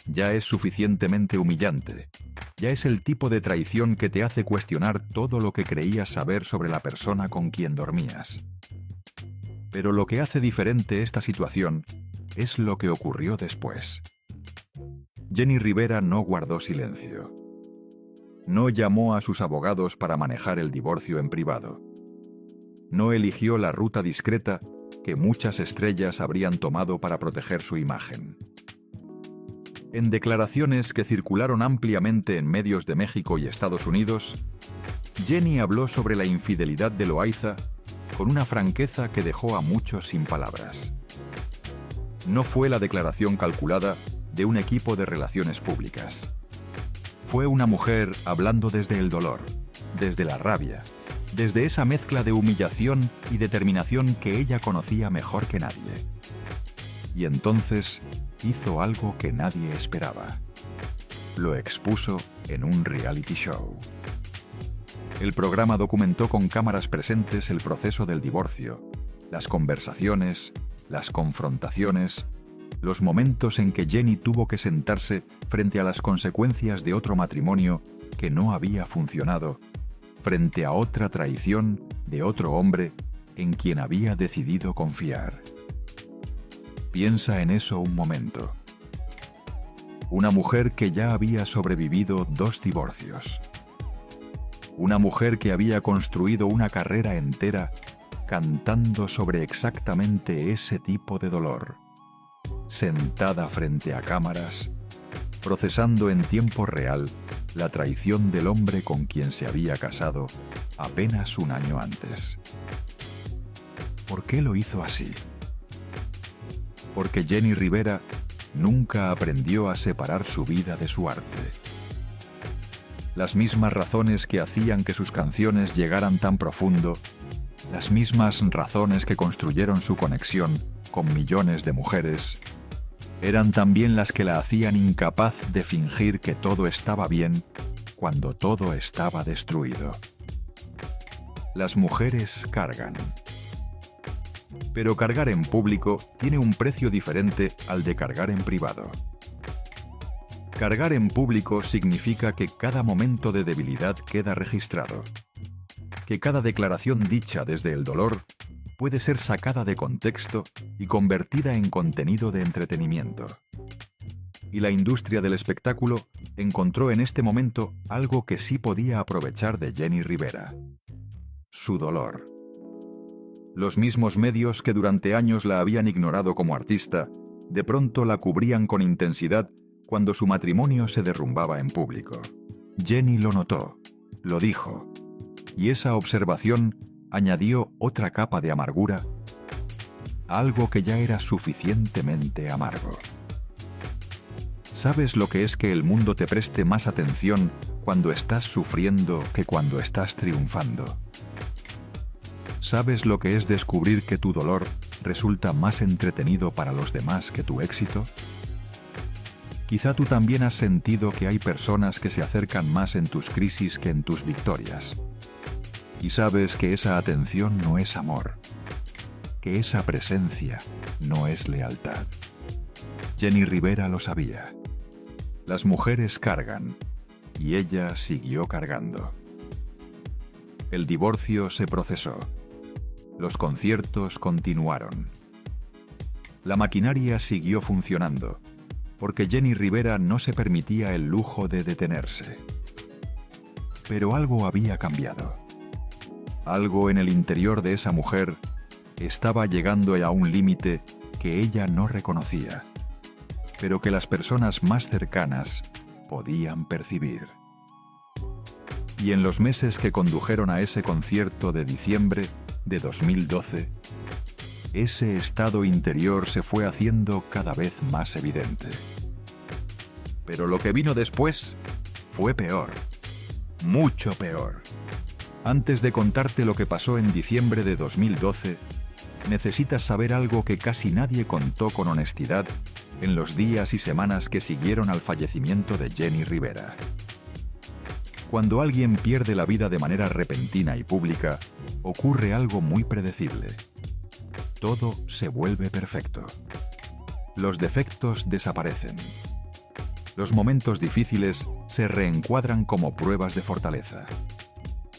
Ya es suficientemente humillante. Ya es el tipo de traición que te hace cuestionar todo lo que creías saber sobre la persona con quien dormías. Pero lo que hace diferente esta situación es lo que ocurrió después. Jenni Rivera no guardó silencio. No llamó a sus abogados para manejar el divorcio en privado. No eligió la ruta discreta que muchas estrellas habrían tomado para proteger su imagen. En declaraciones que circularon ampliamente en medios de México y Estados Unidos, Jenni habló sobre la infidelidad de Loaiza con una franqueza que dejó a muchos sin palabras. No fue la declaración calculada de un equipo de relaciones públicas. Fue una mujer hablando desde el dolor, desde la rabia, desde esa mezcla de humillación y determinación que ella conocía mejor que nadie. Y entonces hizo algo que nadie esperaba. Lo expuso en un reality show. El programa documentó con cámaras presentes el proceso del divorcio, las conversaciones, las confrontaciones, los momentos en que Jenni tuvo que sentarse frente a las consecuencias de otro matrimonio que no había funcionado, frente a otra traición de otro hombre en quien había decidido confiar. Piensa en eso un momento. Una mujer que ya había sobrevivido 2 divorcios. Una mujer que había construido una carrera entera cantando sobre exactamente ese tipo de dolor, sentada frente a cámaras, procesando en tiempo real la traición del hombre con quien se había casado apenas un año antes. ¿Por qué lo hizo así? Porque Jenni Rivera nunca aprendió a separar su vida de su arte. Las mismas razones que hacían que sus canciones llegaran tan profundo, las mismas razones que construyeron su conexión con millones de mujeres, eran también las que la hacían incapaz de fingir que todo estaba bien cuando todo estaba destruido. Las mujeres cargan. Pero cargar en público tiene un precio diferente al de cargar en privado. Cargar en público significa que cada momento de debilidad queda registrado, que cada declaración dicha desde el dolor puede ser sacada de contexto y convertida en contenido de entretenimiento. Y la industria del espectáculo encontró en este momento algo que sí podía aprovechar de Jenni Rivera: su dolor. Los mismos medios que durante años la habían ignorado como artista, de pronto la cubrían con intensidad cuando su matrimonio se derrumbaba en público. Jenni lo notó, lo dijo, y esa observación añadió otra capa de amargura a algo que ya era suficientemente amargo. ¿Sabes lo que es que el mundo te preste más atención cuando estás sufriendo que cuando estás triunfando? ¿Sabes lo que es descubrir que tu dolor resulta más entretenido para los demás que tu éxito? Quizá tú también has sentido que hay personas que se acercan más en tus crisis que en tus victorias. Y sabes que esa atención no es amor, que esa presencia no es lealtad. Jenni Rivera lo sabía. Las mujeres cargan, y ella siguió cargando. El divorcio se procesó. Los conciertos continuaron. La maquinaria siguió funcionando, porque Jenni Rivera no se permitía el lujo de detenerse. Pero algo había cambiado. Algo en el interior de esa mujer estaba llegando a un límite que ella no reconocía, pero que las personas más cercanas podían percibir. Y en los meses que condujeron a ese concierto de diciembre de 2012, ese estado interior se fue haciendo cada vez más evidente. Pero lo que vino después fue peor, mucho peor. Antes de contarte lo que pasó en diciembre de 2012, necesitas saber algo que casi nadie contó con honestidad en los días y semanas que siguieron al fallecimiento de Jenni Rivera. Cuando alguien pierde la vida de manera repentina y pública, ocurre algo muy predecible. Todo se vuelve perfecto. Los defectos desaparecen. Los momentos difíciles se reencuadran como pruebas de fortaleza.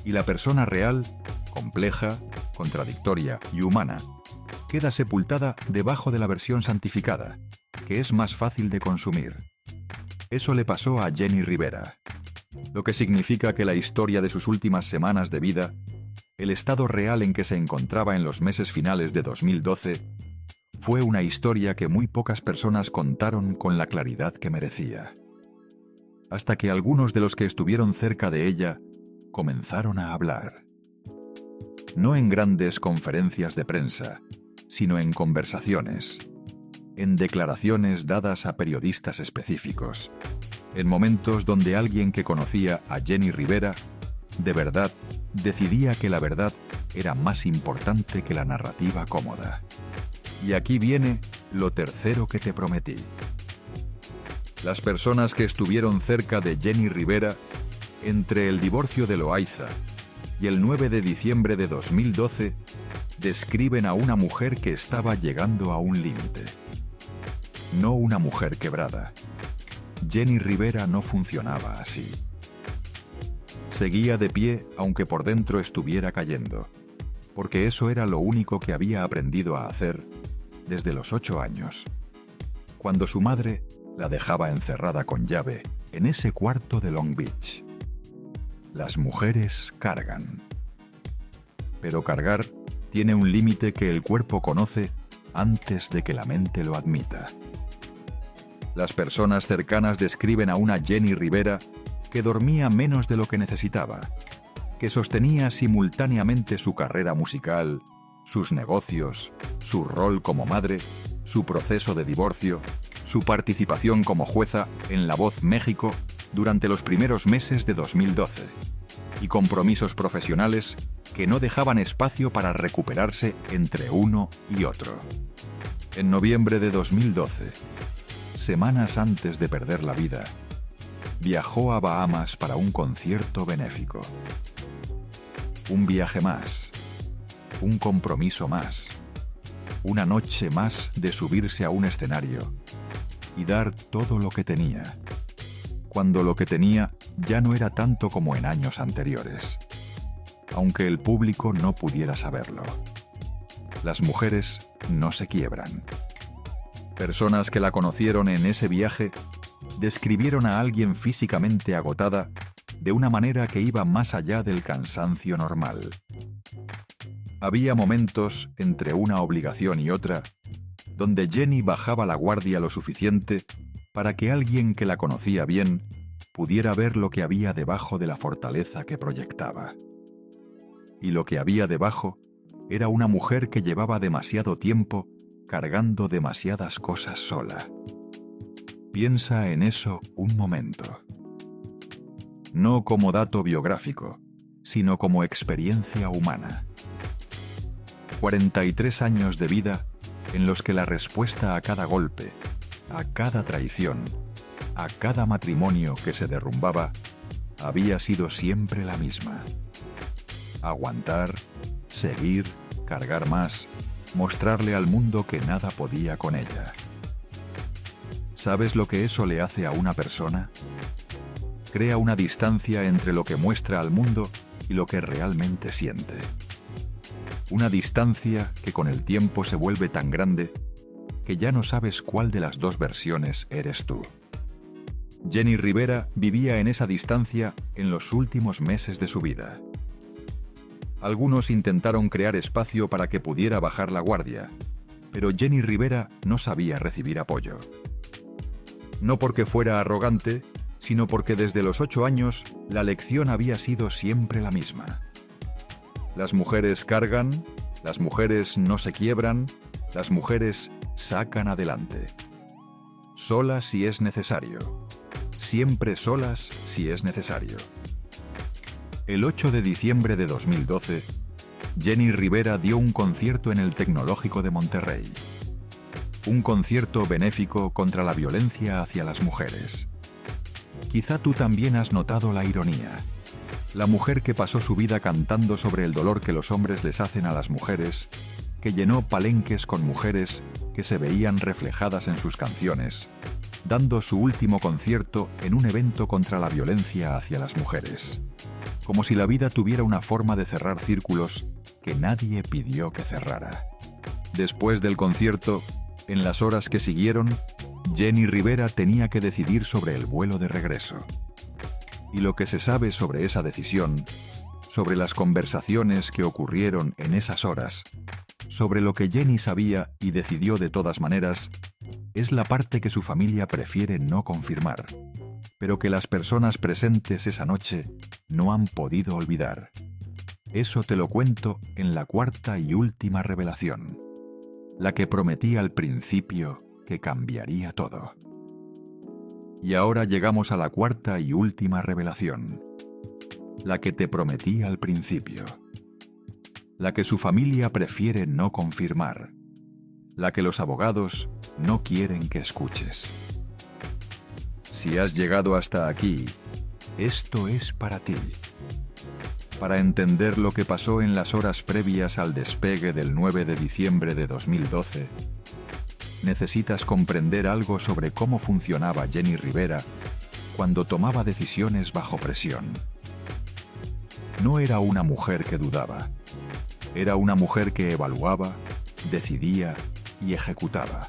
Y la persona real, compleja, contradictoria y humana, queda sepultada debajo de la versión santificada, que es más fácil de consumir. Eso le pasó a Jenni Rivera, lo que significa que la historia de sus últimas semanas de vida, el estado real en que se encontraba en los meses finales de 2012, fue una historia que muy pocas personas contaron con la claridad que merecía. Hasta que algunos de los que estuvieron cerca de ella comenzaron a hablar. No en grandes conferencias de prensa, sino en conversaciones, en declaraciones dadas a periodistas específicos, en momentos donde alguien que conocía a Jenni Rivera, de verdad, decidía que la verdad era más importante que la narrativa cómoda. Y aquí viene lo tercero que te prometí. Las personas que estuvieron cerca de Jenni Rivera entre el divorcio de Loaiza y el 9 de diciembre de 2012, describen a una mujer que estaba llegando a un límite. No una mujer quebrada. Jenni Rivera no funcionaba así. Seguía de pie aunque por dentro estuviera cayendo, porque eso era lo único que había aprendido a hacer desde los 8 años, cuando su madre la dejaba encerrada con llave en ese cuarto de Long Beach. Las mujeres cargan. Pero cargar tiene un límite que el cuerpo conoce antes de que la mente lo admita. Las personas cercanas describen a una Jenny Rivera que dormía menos de lo que necesitaba, que sostenía simultáneamente su carrera musical, sus negocios, su rol como madre, su proceso de divorcio, su participación como jueza en La Voz México durante los primeros meses de 2012, y compromisos profesionales que no dejaban espacio para recuperarse entre uno y otro. En noviembre de 2012, semanas antes de perder la vida, viajó a Bahamas para un concierto benéfico. Un viaje más, un compromiso más, una noche más de subirse a un escenario y dar todo lo que tenía, cuando lo que tenía ya no era tanto como en años anteriores, aunque el público no pudiera saberlo. Las mujeres no se quiebran. Personas que la conocieron en ese viaje describieron a alguien físicamente agotada de una manera que iba más allá del cansancio normal. Había momentos entre una obligación y otra donde Jenny bajaba la guardia lo suficiente para que alguien que la conocía bien pudiera ver lo que había debajo de la fortaleza que proyectaba. Y lo que había debajo era una mujer que llevaba demasiado tiempo cargando demasiadas cosas sola. Piensa en eso un momento. No como dato biográfico, sino como experiencia humana. 43 años de vida en los que la respuesta a cada golpe, a cada traición, a cada matrimonio que se derrumbaba, había sido siempre la misma. Aguantar, seguir, cargar más, mostrarle al mundo que nada podía con ella. ¿Sabes lo que eso le hace a una persona? Crea una distancia entre lo que muestra al mundo y lo que realmente siente. Una distancia que con el tiempo se vuelve tan grande que ya no sabes cuál de las dos versiones eres tú. Jenny Rivera vivía en esa distancia en los últimos meses de su vida. Algunos intentaron crear espacio para que pudiera bajar la guardia, pero Jenny Rivera no sabía recibir apoyo. No porque fuera arrogante, sino porque desde los 8 años la lección había sido siempre la misma. Las mujeres cargan, las mujeres no se quiebran, las mujeres sacan adelante. Solas si es necesario. Siempre solas si es necesario. El 8 de diciembre de 2012, Jenny Rivera dio un concierto en el Tecnológico de Monterrey. Un concierto benéfico contra la violencia hacia las mujeres. Quizá tú también has notado la ironía. La mujer que pasó su vida cantando sobre el dolor que los hombres les hacen a las mujeres, que llenó palenques con mujeres que se veían reflejadas en sus canciones, dando su último concierto en un evento contra la violencia hacia las mujeres. Como si la vida tuviera una forma de cerrar círculos que nadie pidió que cerrara. Después del concierto, en las horas que siguieron, Jenny Rivera tenía que decidir sobre el vuelo de regreso. Y lo que se sabe sobre esa decisión, sobre las conversaciones que ocurrieron en esas horas, sobre lo que Jenny sabía y decidió de todas maneras, es la parte que su familia prefiere no confirmar, pero que las personas presentes esa noche no han podido olvidar. Eso te lo cuento en la cuarta y última revelación, la que prometí al principio que cambiaría todo. Y ahora llegamos a la cuarta y última revelación, la que te prometí al principio, la que su familia prefiere no confirmar, la que los abogados no quieren que escuches. Si has llegado hasta aquí, esto es para ti. Para entender lo que pasó en las horas previas al despegue del 9 de diciembre de 2012, necesitas comprender algo sobre cómo funcionaba Jenny Rivera cuando tomaba decisiones bajo presión. No era una mujer que dudaba. Era una mujer que evaluaba, decidía y ejecutaba.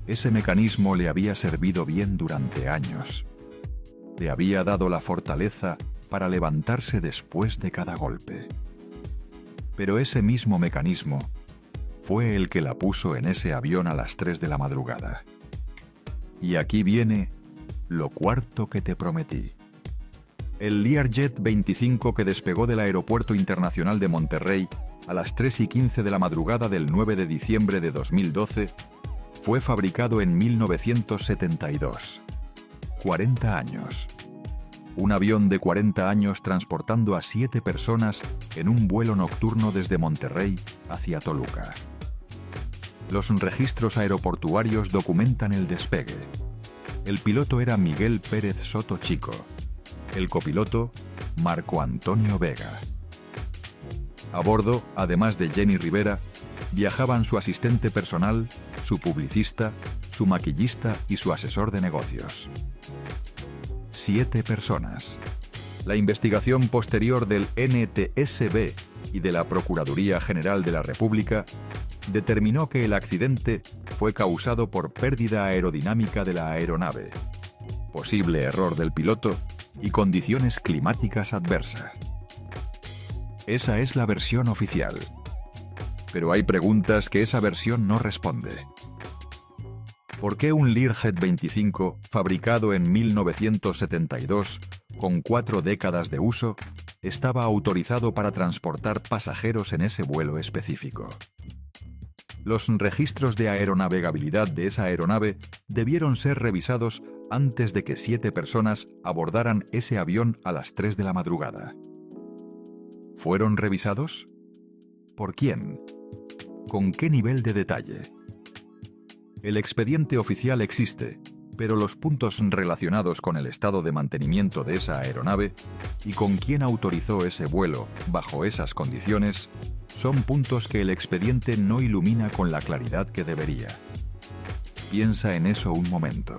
Ese mecanismo le había servido bien durante años. Le había dado la fortaleza para levantarse después de cada golpe. Pero ese mismo mecanismo fue el que la puso en ese avión a las 3 de la madrugada. Y aquí viene lo cuarto que te prometí. El Learjet 25 que despegó del Aeropuerto Internacional de Monterrey a las 3:15 de la madrugada del 9 de diciembre de 2012 fue fabricado en 1972. 40 años. Un avión de 40 años transportando a 7 personas en un vuelo nocturno desde Monterrey hacia Toluca. Los registros aeroportuarios documentan el despegue. El piloto era Miguel Pérez Soto Chico. El copiloto, Marco Antonio Vega. A bordo, además de Jenny Rivera, viajaban su asistente personal, su publicista, su maquillista y su asesor de negocios. 7 personas. La investigación posterior del NTSB y de la Procuraduría General de la República determinó que el accidente fue causado por pérdida aerodinámica de la aeronave, posible error del piloto y condiciones climáticas adversas. Esa es la versión oficial. Pero hay preguntas que esa versión no responde. ¿Por qué un Learjet 25, fabricado en 1972, con 4 décadas de uso, estaba autorizado para transportar pasajeros en ese vuelo específico? Los registros de aeronavegabilidad de esa aeronave debieron ser revisados antes de que 7 personas abordaran ese avión a las 3 de la madrugada. ¿Fueron revisados? ¿Por quién? ¿Con qué nivel de detalle? El expediente oficial existe, pero los puntos relacionados con el estado de mantenimiento de esa aeronave y con quién autorizó ese vuelo bajo esas condiciones son puntos que el expediente no ilumina con la claridad que debería. Piensa en eso un momento.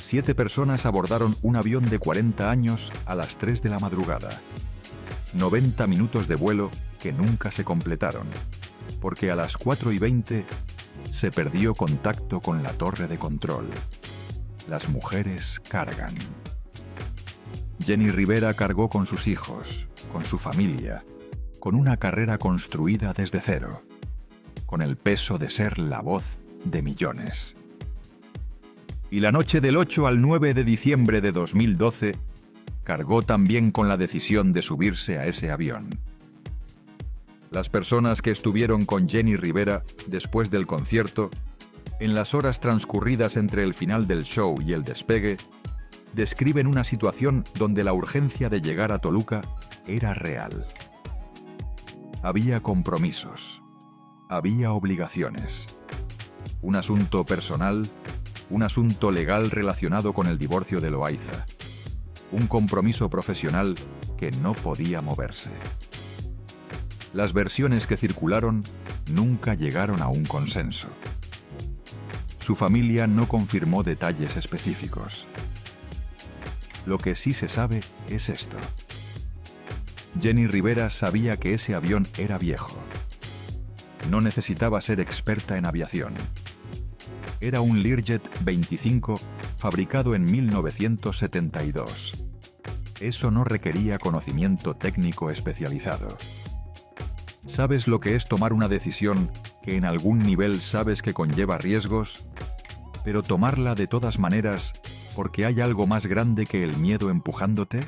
7 personas abordaron un avión de 40 años a las 3 de la madrugada. 90 minutos de vuelo que nunca se completaron, porque a las 4:20 se perdió contacto con la torre de control. Las mujeres cargan. Jenny Rivera cargó con sus hijos, con su familia, con una carrera construida desde cero, con el peso de ser la voz de millones. Y la noche del 8 al 9 de diciembre de 2012, cargó también con la decisión de subirse a ese avión. Las personas que estuvieron con Jenny Rivera después del concierto, en las horas transcurridas entre el final del show y el despegue, describen una situación donde la urgencia de llegar a Toluca era real. Había compromisos, había obligaciones, un asunto personal, un asunto legal relacionado con el divorcio de Loaiza, un compromiso profesional que no podía moverse. Las versiones que circularon nunca llegaron a un consenso. Su familia no confirmó detalles específicos. Lo que sí se sabe es esto. Jenny Rivera sabía que ese avión era viejo. No necesitaba ser experta en aviación. Era un Learjet 25 fabricado en 1972. Eso no requería conocimiento técnico especializado. ¿Sabes lo que es tomar una decisión que en algún nivel sabes que conlleva riesgos, pero tomarla de todas maneras porque hay algo más grande que el miedo empujándote?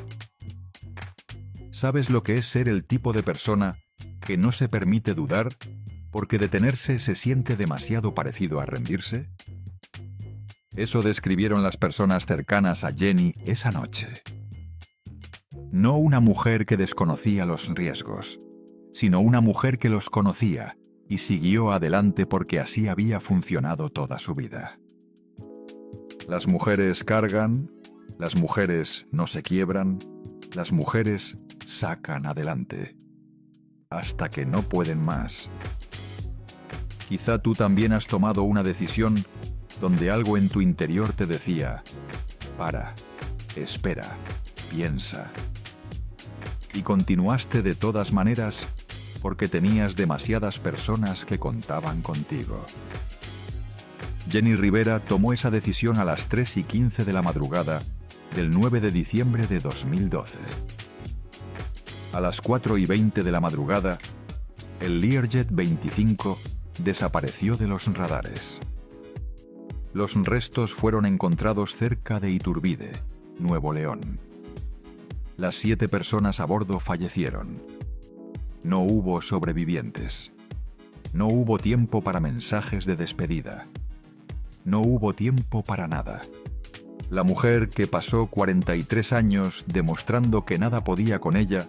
¿Sabes lo que es ser el tipo de persona que no se permite dudar porque detenerse se siente demasiado parecido a rendirse? Eso describieron las personas cercanas a Jenny esa noche. No una mujer que desconocía los riesgos, sino una mujer que los conocía y siguió adelante porque así había funcionado toda su vida. Las mujeres cargan, las mujeres no se quiebran, las mujeres sacan adelante, hasta que no pueden más. Quizá tú también has tomado una decisión donde algo en tu interior te decía, para, espera, piensa. Y continuaste de todas maneras porque tenías demasiadas personas que contaban contigo. Jenny Rivera tomó esa decisión a las 3:15 de la madrugada del 9 de diciembre de 2012. A las 4:20 de la madrugada, el Learjet 25 desapareció de los radares. Los restos fueron encontrados cerca de Iturbide, Nuevo León. Las 7 personas a bordo fallecieron. No hubo sobrevivientes. No hubo tiempo para mensajes de despedida. No hubo tiempo para nada. La mujer, que pasó 43 años demostrando que nada podía con ella,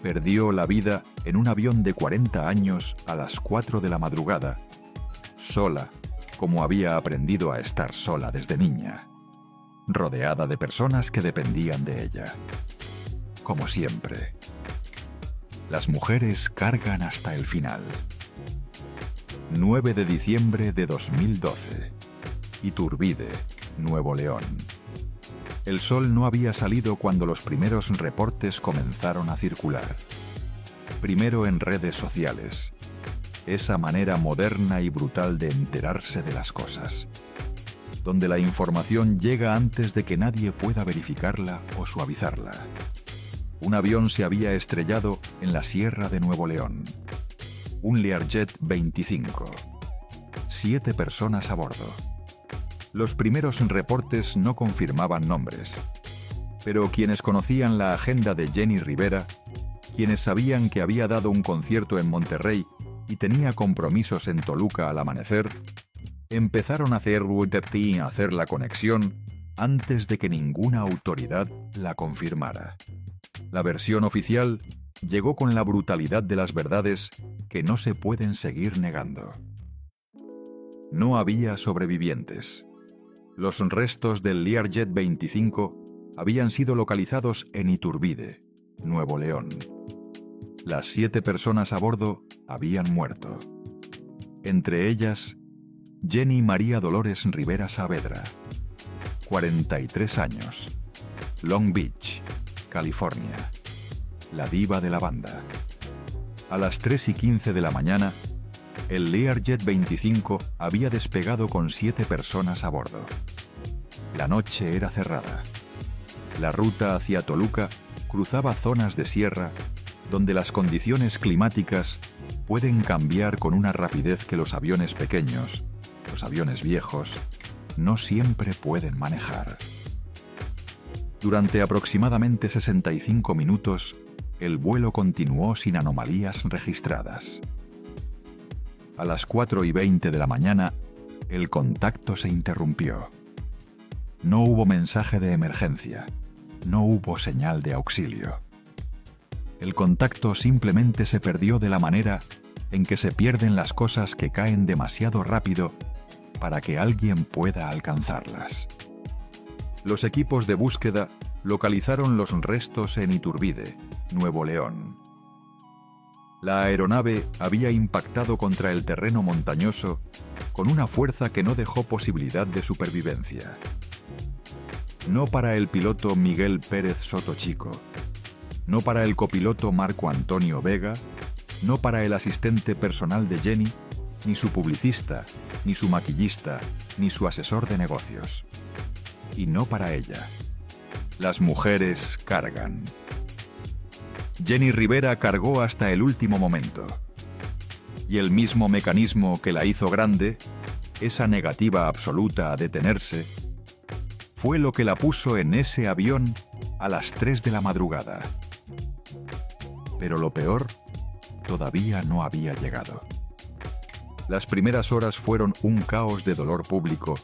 perdió la vida en un avión de 40 años a las 4 de la madrugada, sola, como había aprendido a estar sola desde niña, rodeada de personas que dependían de ella. Como siempre, las mujeres cargan hasta el final. 9 de diciembre de 2012. Iturbide, Nuevo León. El sol no había salido cuando los primeros reportes comenzaron a circular. Primero en redes sociales, esa manera moderna y brutal de enterarse de las cosas, donde la información llega antes de que nadie pueda verificarla o suavizarla. Un avión se había estrellado en la Sierra de Nuevo León. Un Learjet 25. 7 personas a bordo. Los primeros reportes no confirmaban nombres, pero quienes conocían la agenda de Jenny Rivera, quienes sabían que había dado un concierto en Monterrey y tenía compromisos en Toluca al amanecer, empezaron a hacer la conexión antes de que ninguna autoridad la confirmara. La versión oficial llegó con la brutalidad de las verdades que no se pueden seguir negando. No había sobrevivientes. Los restos del Learjet 25 habían sido localizados en Iturbide, Nuevo León. Las 7 personas a bordo habían muerto. Entre ellas, Jenny María Dolores Rivera Saavedra, 43 años, Long Beach, California, la diva de la banda. A las 3:15 de la mañana, el Learjet 25 había despegado con 7 personas a bordo. La noche era cerrada. La ruta hacia Toluca cruzaba zonas de sierra donde las condiciones climáticas pueden cambiar con una rapidez que los aviones pequeños, los aviones viejos, no siempre pueden manejar. Durante aproximadamente 65 minutos, el vuelo continuó sin anomalías registradas. A las 4:20 de la mañana, el contacto se interrumpió. No hubo mensaje de emergencia. No hubo señal de auxilio. El contacto simplemente se perdió de la manera en que se pierden las cosas que caen demasiado rápido para que alguien pueda alcanzarlas. Los equipos de búsqueda localizaron los restos en Iturbide, Nuevo León. La aeronave había impactado contra el terreno montañoso con una fuerza que no dejó posibilidad de supervivencia. No para el piloto Miguel Pérez Sotochico, no para el copiloto Marco Antonio Vega, no para el asistente personal de Jenny, ni su publicista, ni su maquillista, ni su asesor de negocios. Y no para ella. Las mujeres cargan. Jenny Rivera cargó hasta el último momento. Y el mismo mecanismo que la hizo grande, esa negativa absoluta a detenerse, fue lo que la puso en ese avión a las 3 de la madrugada. Pero lo peor todavía no había llegado. Las primeras horas fueron un caos de dolor público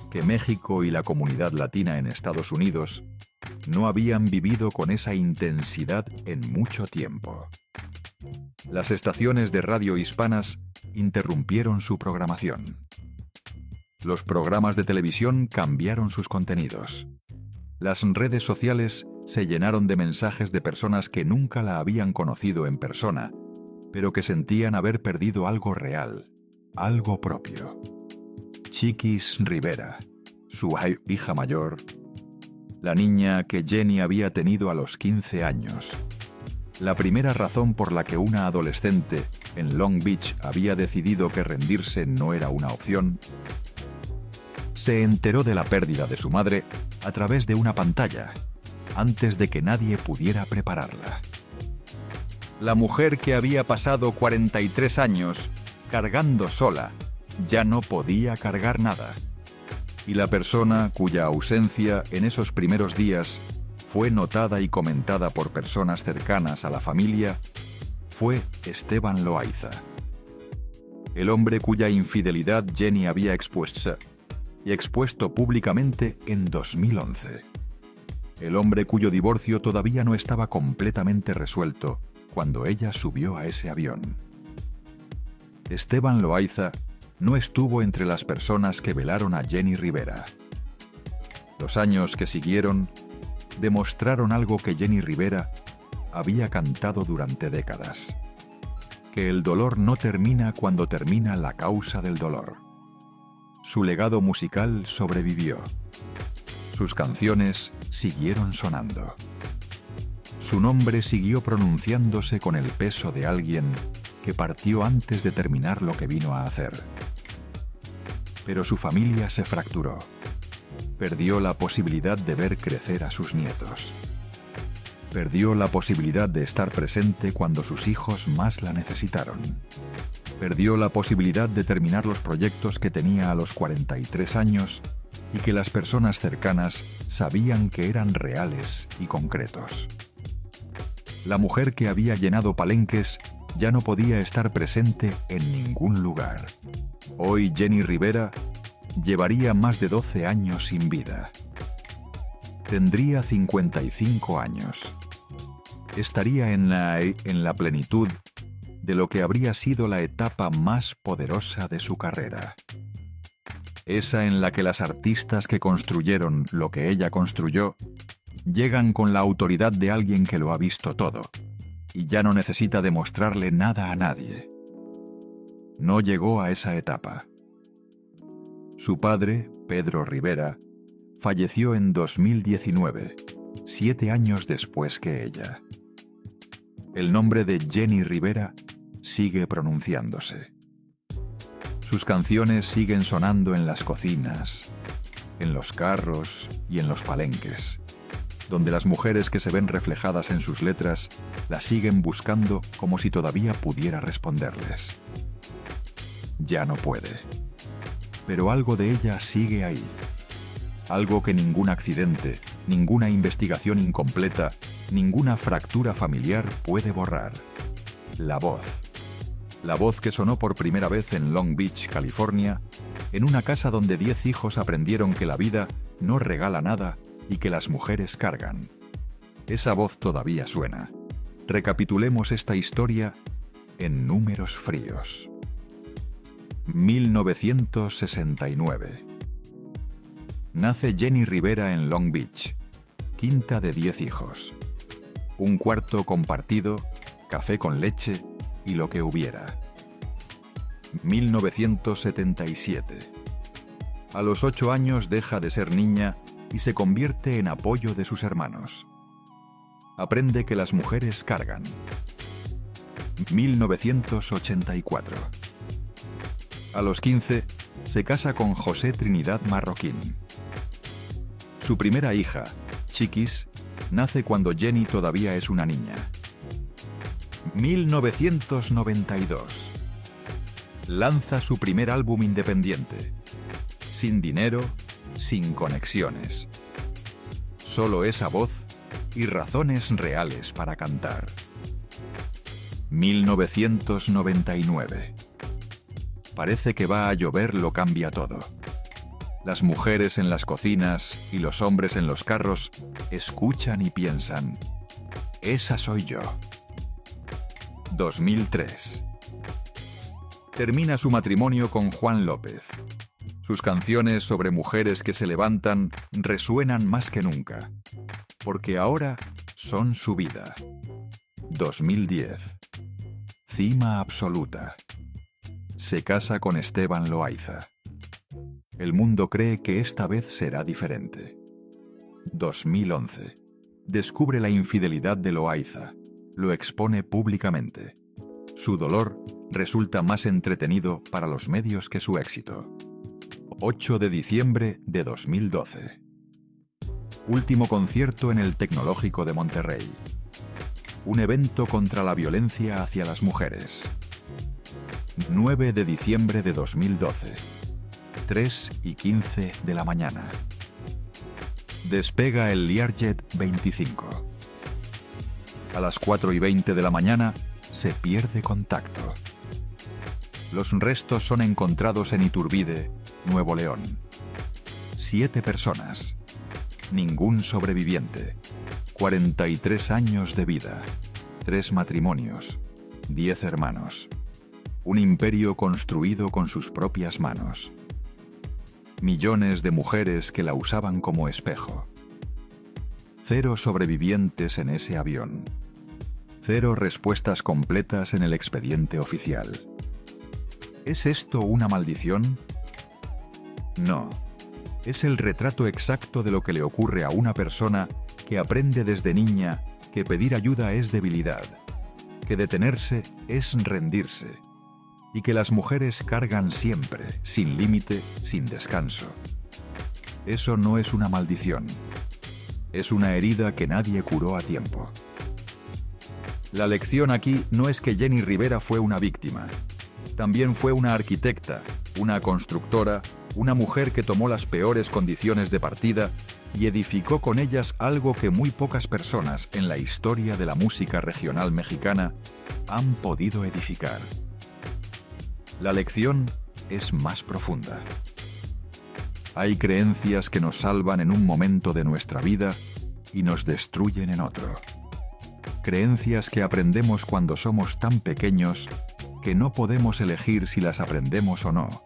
que México y la comunidad latina en Estados Unidos no habían vivido con esa intensidad en mucho tiempo. Las estaciones de radio hispanas interrumpieron su programación. Los programas de televisión cambiaron sus contenidos. Las redes sociales se llenaron de mensajes de personas que nunca la habían conocido en persona, pero que sentían haber perdido algo real, algo propio. Chiquis Rivera, su hija mayor, la niña que Jenny había tenido a los 15 años. La primera razón por la que una adolescente en Long Beach había decidido que rendirse no era una opción, se enteró de la pérdida de su madre a través de una pantalla, antes de que nadie pudiera prepararla. La mujer que había pasado 43 años cargando sola ya no podía cargar nada. Y la persona cuya ausencia en esos primeros días fue notada y comentada por personas cercanas a la familia fue Esteban Loaiza. El hombre cuya infidelidad Jenny había expuesto públicamente en 2011. El hombre cuyo divorcio todavía no estaba completamente resuelto cuando ella subió a ese avión. Esteban Loaiza no estuvo entre las personas que velaron a Jenny Rivera. Los años que siguieron demostraron algo que Jenny Rivera había cantado durante décadas: que el dolor no termina cuando termina la causa del dolor. Su legado musical sobrevivió. Sus canciones siguieron sonando. Su nombre siguió pronunciándose con el peso de alguien que partió antes de terminar lo que vino a hacer. Pero su familia se fracturó. Perdió la posibilidad de ver crecer a sus nietos. Perdió la posibilidad de estar presente cuando sus hijos más la necesitaron. Perdió la posibilidad de terminar los proyectos que tenía a los 43 años y que las personas cercanas sabían que eran reales y concretos. La mujer que había llenado palenques ya no podía estar presente en ningún lugar. Hoy Jenny Rivera llevaría más de 12 años sin vida. Tendría 55 años. Estaría en la plenitud de lo que habría sido la etapa más poderosa de su carrera. Esa en la que las artistas que construyeron lo que ella construyó llegan con la autoridad de alguien que lo ha visto todo y ya no necesita demostrarle nada a nadie. No llegó a esa etapa. Su padre, Pedro Rivera, falleció en 2019, 7 años después que ella. El nombre de Jenny Rivera sigue pronunciándose. Sus canciones siguen sonando en las cocinas, en los carros y en los palenques, donde las mujeres que se ven reflejadas en sus letras la siguen buscando como si todavía pudiera responderles. Ya no puede. Pero algo de ella sigue ahí. Algo que ningún accidente, ninguna investigación incompleta, ninguna fractura familiar puede borrar. La voz. La voz que sonó por primera vez en Long Beach, California, en una casa donde 10 hijos aprendieron que la vida no regala nada y que las mujeres cargan. Esa voz todavía suena. Recapitulemos esta historia en números fríos. 1969. Nace Jenny Rivera en Long Beach, quinta de 10 hijos. Un cuarto compartido, café con leche y lo que hubiera. 1977. A los 8 años deja de ser niña y se convierte en apoyo de sus hermanos. Aprende que las mujeres cargan. 1984. A los 15, se casa con José Trinidad Marroquín. Su primera hija, Chiquis, nace cuando Jenny todavía es una niña. 1992. Lanza su primer álbum independiente. Sin dinero, sin conexiones. Solo esa voz y razones reales para cantar. 1999. Parece que va a llover, lo cambia todo. Las mujeres en las cocinas y los hombres en los carros escuchan y piensan: esa soy yo. 2003. Termina su matrimonio con Juan López. Sus canciones sobre mujeres que se levantan resuenan más que nunca, porque ahora son su vida. 2010. Cima absoluta. Se casa con Esteban Loaiza. El mundo cree que esta vez será diferente. 2011. Descubre la infidelidad de Loaiza. Lo expone públicamente. Su dolor resulta más entretenido para los medios que su éxito. 8 de diciembre de 2012. Último concierto en el Tecnológico de Monterrey. Un evento contra la violencia hacia las mujeres. 9 de diciembre de 2012. 3:15 de la mañana. Despega el Learjet 25. A las 4:20 de la mañana se pierde contacto. Los restos son encontrados en Iturbide, Nuevo León. 7 personas. Ningún sobreviviente. 43 años de vida. 3 matrimonios. 10 hermanos. Un imperio construido con sus propias manos. Millones de mujeres que la usaban como espejo. 0 sobrevivientes en ese avión. 0 respuestas completas en el expediente oficial. ¿Es esto una maldición? No. Es el retrato exacto de lo que le ocurre a una persona que aprende desde niña que pedir ayuda es debilidad, que detenerse es rendirse, y que las mujeres cargan siempre, sin límite, sin descanso. Eso no es una maldición. Es una herida que nadie curó a tiempo. La lección aquí no es que Jenny Rivera fue una víctima. También fue una arquitecta, una constructora, una mujer que tomó las peores condiciones de partida y edificó con ellas algo que muy pocas personas en la historia de la música regional mexicana han podido edificar. La lección es más profunda. Hay creencias que nos salvan en un momento de nuestra vida y nos destruyen en otro. Creencias que aprendemos cuando somos tan pequeños que no podemos elegir si las aprendemos o no,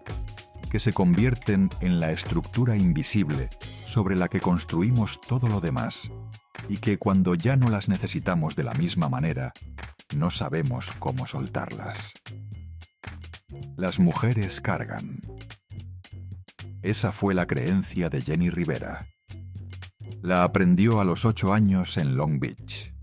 que se convierten en la estructura invisible sobre la que construimos todo lo demás, y que cuando ya no las necesitamos de la misma manera, no sabemos cómo soltarlas. Las mujeres cargan. Esa fue la creencia de Jenny Rivera. La aprendió a los 8 años en Long Beach.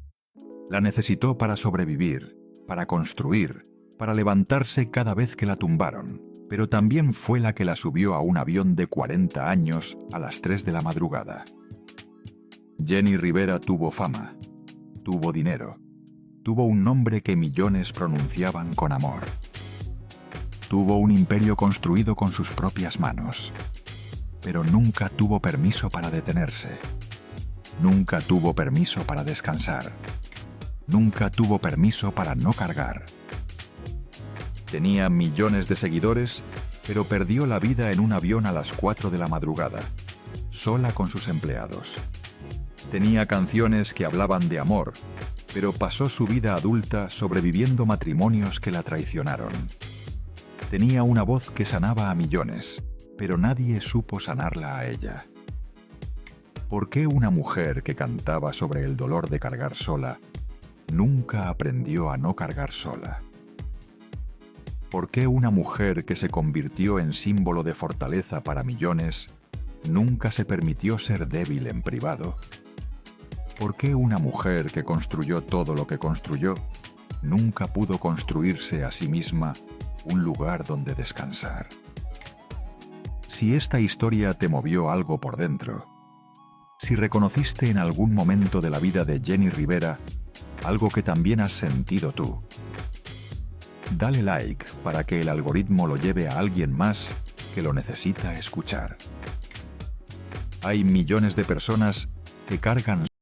La necesitó para sobrevivir, para construir, para levantarse cada vez que la tumbaron, pero también fue la que la subió a un avión de 40 años a las 3 de la madrugada. Jenny Rivera tuvo fama, tuvo dinero, tuvo un nombre que millones pronunciaban con amor. Tuvo un imperio construido con sus propias manos, pero nunca tuvo permiso para detenerse. Nunca tuvo permiso para descansar. Nunca tuvo permiso para no cargar. Tenía millones de seguidores, pero perdió la vida en un avión a las 4 de la madrugada, sola con sus empleados. Tenía canciones que hablaban de amor, pero pasó su vida adulta sobreviviendo matrimonios que la traicionaron. Tenía una voz que sanaba a millones, pero nadie supo sanarla a ella. ¿Por qué una mujer que cantaba sobre el dolor de cargar sola nunca aprendió a no cargar sola? ¿Por qué una mujer que se convirtió en símbolo de fortaleza para millones nunca se permitió ser débil en privado? ¿Por qué una mujer que construyó todo lo que construyó nunca pudo construirse a sí misma un lugar donde descansar? Si esta historia te movió algo por dentro, si reconociste en algún momento de la vida de Jenny Rivera algo que también has sentido tú, dale like para que el algoritmo lo lleve a alguien más que lo necesita escuchar. Hay millones de personas que cargan